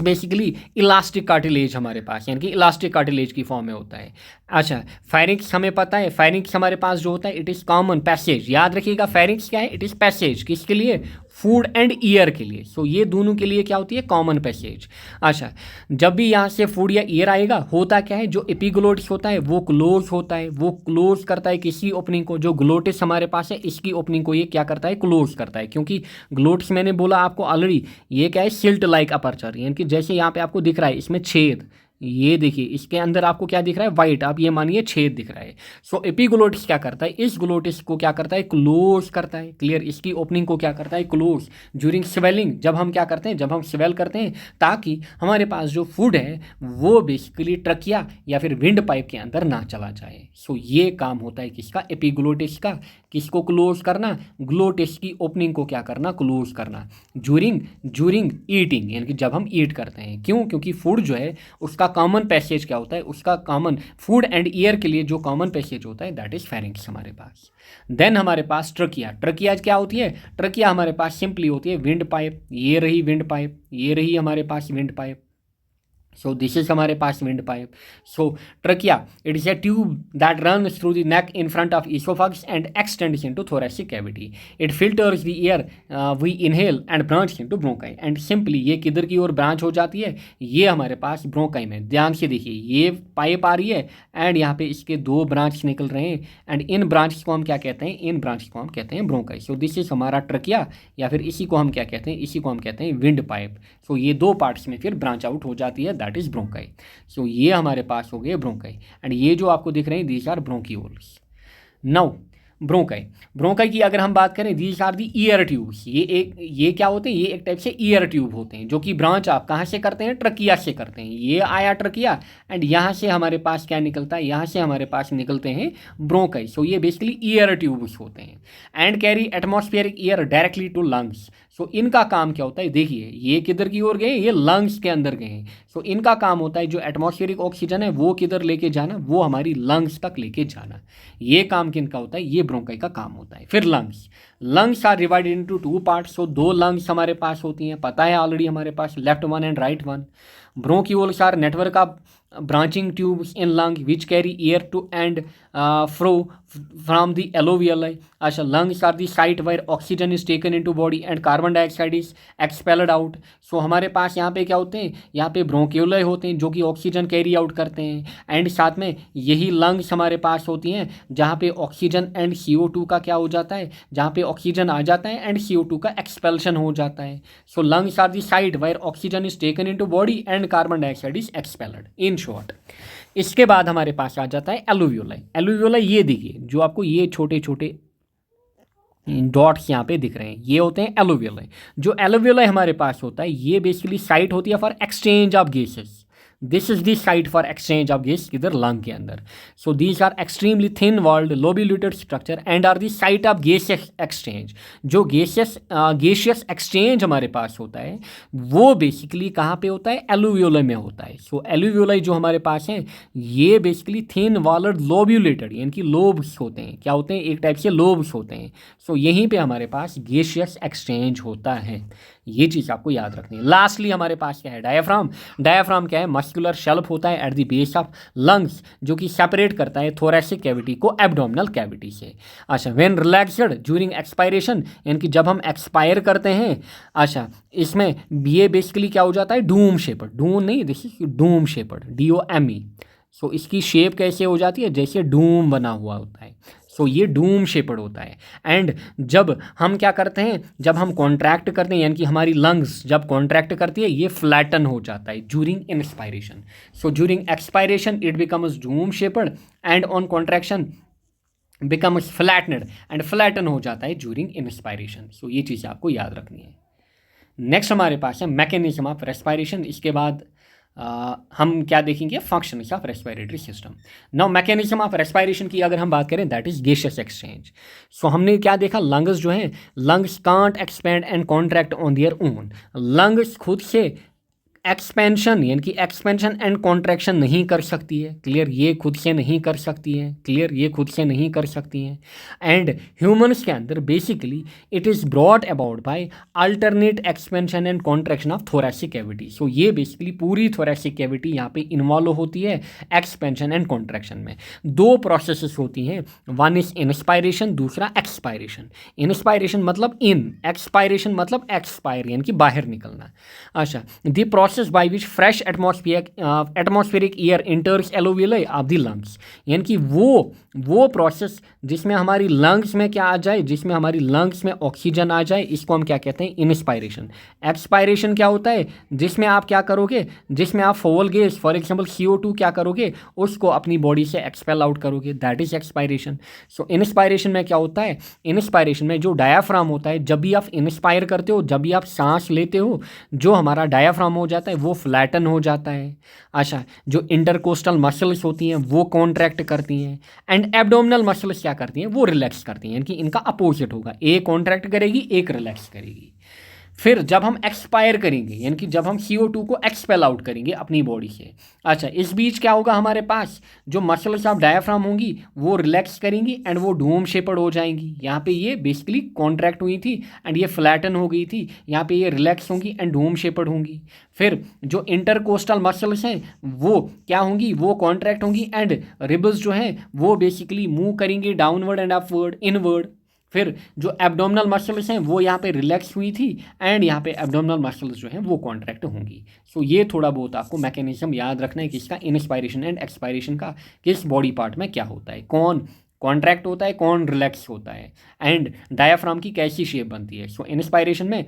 basically elastic cartilage हमारे पास, यानी कि इलास्टिक कार्टिलेज की फॉर्म में होता है। अच्छा, फेरिंक्स हमें पता है, फेरिंक्स हमारे पास जो होता है इट इज़ कॉमन पैसेज। याद रखिएगा फेरिंक्स क्या है, इट इज़ पैसेज, किसके लिए, फूड एंड ईयर के लिए। सो ये दोनों के लिए क्या होती है, कॉमन पैसेज। अच्छा, जब भी यहाँ से फूड या ईयर आएगा, होता क्या है, जो एपिग्लोटिस होता है वो क्लोज होता है, वो क्लोज करता है किसी ओपनिंग को। जो ग्लोटिस हमारे पास है इसकी ओपनिंग को ये क्या करता है, क्लोज करता है, क्योंकि ग्लोटिस मैंने बोला आपको ऑलरेडी, ये क्या है, सिल्ट लाइक अपर्चर, यानी कि जैसे यहाँ पे आपको दिख रहा है इसमें छेद, ये देखिए इसके अंदर आपको क्या दिख रहा है, वाइट, आप ये मानिए छेद दिख रहा है। सो एपिग्लोटिस क्या करता है, इस ग्लोटिस को क्या करता है, क्लोज करता है। क्लियर, इसकी ओपनिंग को क्या करता है, क्लोज। ज्यूरिंग स्वेलिंग, जब हम क्या करते हैं, जब हम स्वेल करते हैं, ताकि हमारे पास जो फूड है वो बेसिकली ट्रकिया या फिर विंड पाइप के अंदर ना चला जाए। सो ये काम होता है किसका, एपिग्लोटिस का। किसको क्लोज करना, ग्लोटिस की ओपनिंग को क्या करना, क्लोज करना। ज्यूरिंग ईटिंग, यानी कि जब हम ईट करते हैं। क्यों, क्योंकि फूड जो है उसका कॉमन पैसेज क्या होता है, उसका कॉमन फूड एंड ईयर के लिए जो कॉमन पैसेज होता है दैट इज फेरिंक्स हमारे पास। देन हमारे पास ट्रकिया। ट्रकिया क्या होती है, ट्रकिया हमारे पास सिंपली होती है विंड पाइप। ये रही विंड पाइप, ये रही हमारे पास wind pipe. So this is हमारे पास wind pipe. So trachea, it is a tube that runs through the neck in front of esophagus and extends into thoracic cavity. It filters the air we inhale and branches into bronchi. And simply ये किधर की ओर ब्रांच हो जाती है, ये हमारे पास ब्रोंकाई में। ध्यान से देखिए, ये पाइप आ रही है एंड यहाँ पे इसके दो ब्रांच निकल रहे हैं, एंड इन ब्रांच को हम क्या कहते हैं, इन ब्रांच को हम कहते हैं ब्रोंकाई। सो दिस इज हमारा ट्रकिया, या फिर इसी को हम क्या कहते हैं, इसी को हम कहते हैं विंड पाइप। सो ये दो पार्ट्स में फिर ब्रांच आउट हो जाती है, दैट इज ब्रोंकाई। सो ये हमारे पास हो गए ब्रोंकाई, एंड ये जो आपको दिख रहे हैं these are bronchioles. Now bronchi की अगर हम बात करें, these are the air tubes. ये क्या होते हैं, ये एक टाइप से ईयर ट्यूब होते हैं, जो कि ब्रांच आप कहाँ से करते हैं, ट्रकिया से करते हैं। ये आया ट्रकिया, एंड यहाँ से हमारे पास क्या निकलता है, यहाँ से हमारे पास निकलते हैं ब्रोंकाई। सो ये बेसिकली ईयर ट्यूब्स होते हैं and carry atmospheric air directly to lungs. So इनका काम क्या होता है, देखिए ये किधर की ओर गए, ये लंग्स के अंदर गए हैं। सो इनका काम होता है जो एटमॉस्फेरिक ऑक्सीजन है वो किधर लेके जाना, वो हमारी लंग्स तक लेके जाना। ये काम किनका होता है, ये ब्रोंकाई का काम होता है। फिर lungs are divided into two parts. So दो लंग्स हमारे पास होती हैं, पता है ऑलरेडी हमारे पास, left one and right one. Bronchioles are network of branching tubes in lung which carry air to and fro from the alveoli. अच्छा, lungs are the site where oxygen is taken into body and carbon dioxide is expelled out. So हमारे पास यहाँ पे क्या होते हैं, यहाँ पे ब्रोंक्यूलाई होते हैं जो कि ऑक्सीजन कैरी आउट करते हैं, एंड साथ में यही लंग्स हमारे पास होती हैं जहाँ पे ऑक्सीजन एंड CO2 का क्या हो जाता है, जहाँ पे ऑक्सीजन आ जाता है एंड CO2 का एक्सपेल्शन हो जाता है। So lungs are the site where oxygen is taken into body and carbon dioxide is expelled in short. इसके बाद हमारे पास आ जाता है एलुवियोलाई। एलुवियोलाई ये देखिए, जो आपको ये छोटे छोटे डॉट्स यहाँ पे दिख रहे हैं, ये होते हैं एलुवियोलाई। जो एलुवियोलाई हमारे पास होता है ये बेसिकली साइट होती है for exchange of gases. This is the site for exchange of gas, किधर, लंग के अंदर। So these are extremely thin walled lobulated structure and are the site of gaseous exchange. जो गैसियस एक्सचेंज हमारे पास होता है वो बेसिकली कहाँ पे होता है, एलुवियोलाई में होता है। सो एलुवियोलाई जो हमारे पास हैं ये बेसिकली थिन वॉल्ड लोब्यूलेटेड, यानी कि लोब्स होते हैं, क्या होते हैं, एक टाइप से लोब्स होते हैं। सो यहीं पे हमारे पास गैसियस एक्सचेंज होता है, ये चीज़ आपको याद रखनी है। लास्टली हमारे पास क्या है, डायफ्राम। डायफ्राम क्या है, मस्कुलर शेल्फ होता है at the base of lungs, जो कि सेपरेट करता है थोरेसिक कैविटी को एब्डोमिनल कैविटी से। अच्छा, व्हेन रिलैक्सड ड्यूरिंग एक्सपायरेशन, यानी कि जब हम एक्सपायर करते हैं, अच्छा इसमें ये बेसिकली क्या हो जाता है, डूम शेपर्ड, डूम नहीं, देखिए डूम शेपर्ड, DOME। सो इसकी शेप कैसे हो जाती है, जैसे डूम बना हुआ होता है। सो ये डूम शेपर्ड होता है। एंड जब हम क्या करते हैं, जब हम कॉन्ट्रैक्ट करते हैं, यानी कि हमारी लंग्स जब कॉन्ट्रैक्ट करती है ये फ्लैटन हो जाता है during inspiration. So during expiration it becomes dome shaped and on contraction becomes flattened, and flatten हो जाता है ड्यूरिंग इंस्पायरेशन। सो ये चीज़ आपको याद रखनी है। नेक्स्ट हमारे पास है मैकेनिज्म ऑफ रेस्पायरेशन। इसके बाद हम क्या देखेंगे, functions of respiratory system. Now mechanism of respiration की अगर हम बात करें, दैट इज गैसियस एक्सचेंज। सो हमने क्या देखा, लंग्स जो हैं, lungs can't expand and contract on their own. Lungs खुद से एक्सपेंशन यानी कि एक्सपेंशन एंड कॉन्ट्रैक्शन नहीं कर सकती है, क्लियर, ये खुद से नहीं कर सकती है, क्लियर, ये खुद से नहीं कर सकती हैं। एंड ह्यूमंस के अंदर basically it is brought about by alternate expansion and contraction of thoracic cavity. So ये बेसिकली पूरी थोरैसिक कैविटी यहाँ पे इन्वॉल्व होती है एक्सपेंशन एंड कॉन्ट्रैक्शन में। दो प्रोसेसेस होती हैं, वन इज इंस्पायरेशन, दूसरा एक्सपायरेशन। इंस्पायरेशन मतलब इन, एक्सपायरेशन मतलब एक्सपायर यानी कि बाहर निकलना। अच्छा, the process by which fresh atmospheric air enters alveoli of the lungs, यानी कि वो प्रोसेस जिसमें हमारी लंग्स में क्या आ जाए, जिसमें हमारी लंग्स में ऑक्सीजन आ जाए, इसको हम क्या कहते हैं, इंस्पायरेशन। एक्सपायरेशन क्या होता है, जिसमें आप क्या करोगे, जिसमें आप fall gas for example CO2 क्या करोगे, उसको अपनी बॉडी से एक्सपेल आउट करोगे, that is expiration. So inspiration में क्या होता है, इंस्पायरेशन में जो डायाफ्राम होता है, जब भी आप इंस्पायर करते हो, जब भी आप सांस लेते हो, जो हमारा डायाफ्राम हो जाता है वो फ्लैटन हो जाता है। अच्छा, जो इंटरकोस्टल मसल्स होती हैं वो कॉन्ट्रैक्ट करती हैं, एंड एब्डोमिनल मसल्स क्या करती हैं, वो रिलैक्स करती हैं, यानी कि इनका अपोजिट होगा, एक कॉन्ट्रैक्ट करेगी, एक रिलैक्स करेगी। फिर जब हम एक्सपायर करेंगे, यानी कि जब हम CO2 को एक्सपेल आउट करेंगे अपनी बॉडी से, अच्छा, इस बीच क्या होगा, हमारे पास जो मसल्स ऑफ डायाफ्राम होंगी वो रिलैक्स करेंगी एंड वो डोम शेपर्ड हो जाएंगी। यहाँ पे ये बेसिकली कॉन्ट्रैक्ट हुई थी एंड ये फ्लैटन हो गई थी, यहाँ पे ये रिलैक्स होंगी एंड डोम शेपर्ड होंगी। फिर जो इंटरकोस्टल मसल्स हैं वो क्या होंगी, वो कॉन्ट्रैक्ट होंगी एंड रिबल्स जो हैं वो बेसिकली मूव करेंगे डाउनवर्ड एंड अपवर्ड, इनवर्ड। फिर जो एब्डोमिनल मसल्स हैं वो यहाँ पे रिलैक्स हुई थी एंड यहाँ पे एब्डोमिनल मसल्स जो हैं वो कॉन्ट्रैक्ट होंगी। सो ये थोड़ा बहुत आपको मैकेनिज्म याद रखना है किसका, इंस्पायरेशन एंड एक्सपायरेशन का, किस बॉडी पार्ट में क्या होता है, कौन कॉन्ट्रैक्ट होता है, कौन रिलैक्स होता है, एंड डायाफ्राम की कैसी शेप बनती है। सो इंस्पायरेशन में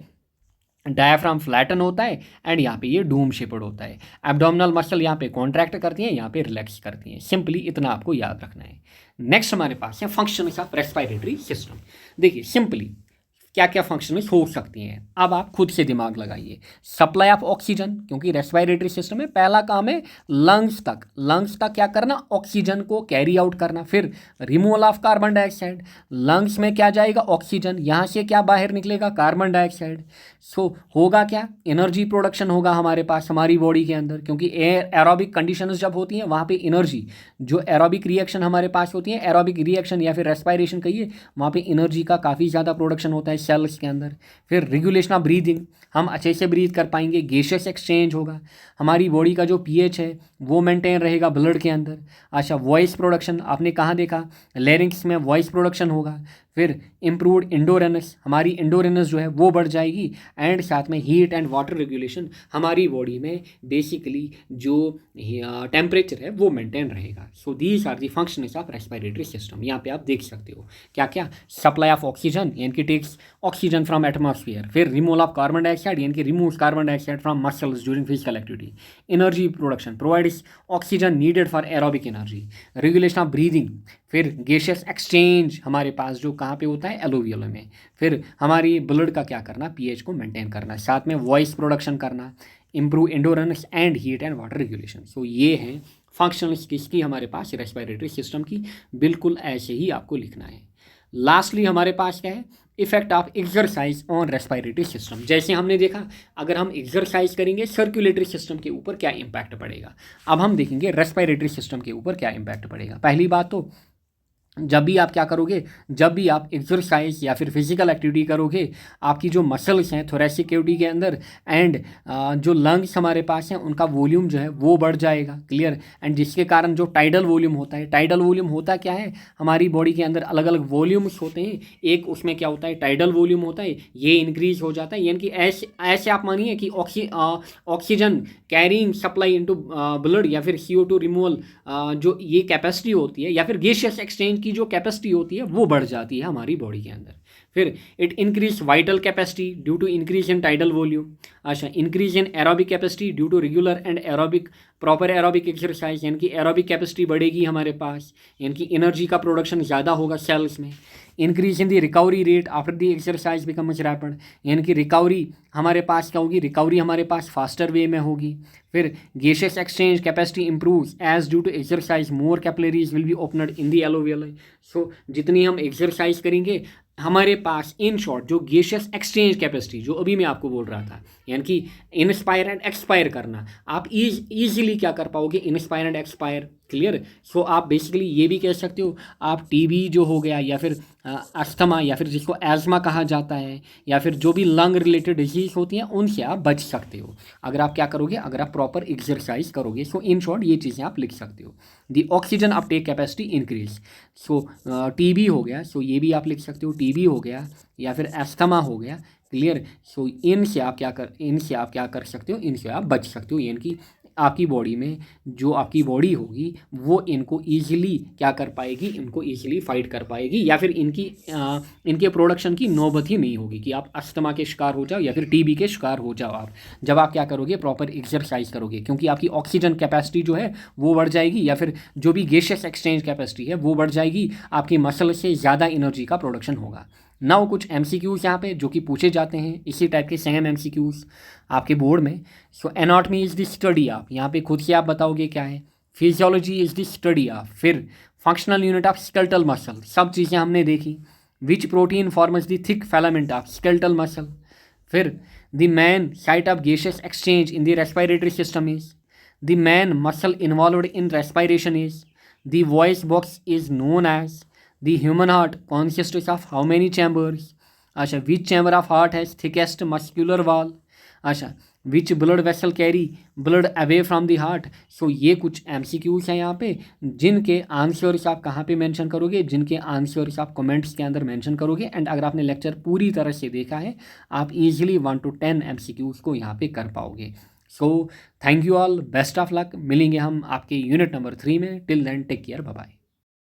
डायाफ्राम फ्लैटन होता है एंड यहाँ पे ये डोम शेपर्ड होता है। एब्डोमिनल मसल यहाँ पे कॉन्ट्रैक्ट करती हैं, यहाँ पे रिलैक्स करती हैं। सिंपली इतना आपको याद रखना है। नेक्स्ट हमारे पास है फंक्शंस ऑफ रेस्पिरेटरी सिस्टम। देखिए सिंपली क्या क्या फंक्शंस हो सकती हैं, अब आप खुद से दिमाग लगाइए। सप्लाई ऑफ ऑक्सीजन, क्योंकि रेस्पिरेटरी सिस्टम में पहला काम है लंग्स तक क्या करना, ऑक्सीजन को कैरी आउट करना। फिर removal of carbon dioxide, lungs में क्या जाएगा, ऑक्सीजन, यहाँ से क्या बाहर निकलेगा, कार्बन डाइऑक्साइड। सो होगा क्या, एनर्जी प्रोडक्शन होगा हमारे पास हमारी बॉडी के अंदर, क्योंकि एरोबिक कंडीशंस जब होती हैं वहाँ पे एनर्जी, जो एरोबिक रिएक्शन हमारे पास होती है, एरोबिक रिएक्शन या फिर रेस्पिरेशन कहिए, वहाँ पे एनर्जी का काफ़ी ज़्यादा प्रोडक्शन होता है सेल्स के अंदर। फिर रेगुलेशन ऑफ ब्रीदिंग, हम अच्छे से ब्रीथ कर पाएंगे, गैसियस एक्सचेंज होगा, हमारी बॉडी का जो pH है वो मेंटेन रहेगा ब्लड के अंदर। अच्छा, वॉइस प्रोडक्शन आपने कहाँ देखा, लेरिंक्स में वॉइस प्रोडक्शन होगा। फिर इम्प्रूवड इंडोरेनेस, हमारी इंडोरेनेस जो है वो बढ़ जाएगी एंड साथ में हीट एंड वाटर रेगुलेशन, हमारी बॉडी में बेसिकली जो टेम्परेचर है वो मेंटेन रहेगा। So these are the functions of respiratory system. यहाँ पे आप देख सकते हो क्या क्या, सप्लाई ऑफ ऑक्सीजन यानी कि टेक्स ऑक्सीजन फ्रॉम एटमॉस्फेयर। फिर रिमूवल ऑफ कार्बन डाइऑक्साइड यानी कि removes carbon dioxide from muscles during physical activity. Energy production, provides oxygen needed for aerobic energy. Regulation of breathing, फिर गैसियस एक्सचेंज हमारे पास जो कहाँ पे होता है, एलोवियल में। फिर हमारी ब्लड का क्या करना, pH को मेंटेन करना, साथ में वॉइस प्रोडक्शन करना, improve endurance and heat and water regulation. So ये हैं फंक्शनल्स किसकी हमारे पास, रेस्पिरेटरी सिस्टम की। बिल्कुल ऐसे ही आपको लिखना है। लास्टली हमारे पास क्या है, effect of exercise on respiratory system. जैसे हमने देखा अगर हम एक्सरसाइज करेंगे सर्कुलेटरी सिस्टम के ऊपर क्या इम्पैक्ट पड़ेगा, अब हम देखेंगे रेस्पिरेटरी सिस्टम के ऊपर क्या इम्पैक्ट पड़ेगा। पहली बात तो जब भी आप क्या करोगे, जब भी आप एक्सरसाइज या फिर फिजिकल एक्टिविटी करोगे, आपकी जो मसल्स हैं थोरैसिक कैविटी के अंदर एंड जो लंग्स हमारे पास हैं उनका वॉल्यूम जो है वो बढ़ जाएगा, क्लियर। एंड जिसके कारण जो टाइडल वॉल्यूम होता है, टाइडल वॉल्यूम होता क्या है, हमारी बॉडी के अंदर अलग अलग वॉल्यूम्स होते हैं, एक उसमें क्या होता है टाइडल वॉल्यूम होता है, ये इंक्रीज हो जाता है। यानी कि ऐसे आप मानिए कि oxygen carrying supply into blood या फिर CO2 रिमूवल जो ये कैपेसिटी होती है या फिर गैसियस एक्सचेंज की जो कैपेसिटी होती है वो बढ़ जाती है हमारी बॉडी के अंदर। फिर it increase vital capacity due to increase in tidal volume. अच्छा, increase in aerobic capacity due to regular and aerobic proper aerobic exercise, यानी कि एरोबिक कैपेसिटी बढ़ेगी हमारे पास, यानी कि एनर्जी का प्रोडक्शन ज़्यादा होगा सेल्स में। Increase in the recovery rate after the exercise becomes rapid, यानी कि रिकवरी हमारे पास क्या होगी, रिकवरी हमारे पास फास्टर वे में होगी। फिर gaseous exchange capacity improves as due to exercise more capillaries will be opened in the alveoli. So जितनी हम एक्सरसाइज करेंगे हमारे पास इन शॉर्ट जो गैसियस एक्सचेंज कैपेसिटी जो अभी मैं आपको बोल रहा था, यानी कि इंस्पायर एंड एक्सपायर करना, आप ईजिली क्या कर पाओगे, इंस्पायर एंड एक्सपायर। क्लियर। सो आप बेसिकली ये भी कह सकते हो आप टीबी जो हो गया या फिर अस्थमा या फिर जिसको एज़मा कहा जाता है या फिर जो भी लंग रिलेटेड डिजीज होती हैं उनसे आप बच सकते हो अगर आप क्या करोगे, अगर आप प्रॉपर एक्सरसाइज करोगे। सो इन शॉर्ट ये चीज़ें आप लिख सकते हो। दी ऑक्सीजन अपटेक कैपेसिटी इंक्रीज, सो टीबी हो गया, सो ये भी आप लिख सकते हो, टीबी हो गया या फिर एस्थमा हो गया। क्लियर। सो इनसे आप क्या कर सकते हो, इनसे आप बच सकते हो, यानी कि आपकी बॉडी में जो आपकी बॉडी होगी वो इनको ईजिली क्या कर पाएगी, इनको ईजिली फाइट कर पाएगी या फिर इनके प्रोडक्शन की नौबत ही नहीं होगी कि आप अस्थमा के शिकार हो जाओ या फिर टीबी के शिकार हो जाओ आप, जब आप क्या करोगे, प्रॉपर एक्सरसाइज करोगे, क्योंकि आपकी ऑक्सीजन कैपेसिटी जो है वो बढ़ जाएगी या फिर जो भी गैसियस एक्सचेंज कैपेसिटी है वो बढ़ जाएगी, आपकी मसल से ज़्यादा एनर्जी का प्रोडक्शन होगा। नाउ कुछ MCQs यहाँ पे जो कि पूछे जाते हैं इसी टाइप के सेम MCQs आपके बोर्ड में। So anatomy is the study, आप यहाँ पे खुद से आप बताओगे क्या है। Physiology is the study of, फिर functional unit of skeletal muscle, सब चीज़ें हमने देखी। Which protein forms the thick filament of skeletal muscle, फिर the main site of gaseous exchange in the respiratory system is, the main muscle involved in respiration is, the voice box is known as, the human heart consists of how many chambers। अच्छा, which chamber of heart has thickest muscular wall। अच्छा, which blood vessel carry blood away from the heart। सो ये कुछ MCQs हैं यहाँ पे जिनके आंसर्स आप कहाँ पे मेंशन करोगे, जिनके आंसर्स आप कमेंट्स के अंदर मेंशन करोगे। एंड अगर आपने लेक्चर पूरी तरह से देखा है आप इजीली 1 to 10 MCQs को यहाँ पे कर पाओगे। So thank you all, best of luck, मिलेंगे हम आपके यूनिट नंबर 3 में। Till then take care, bye bye.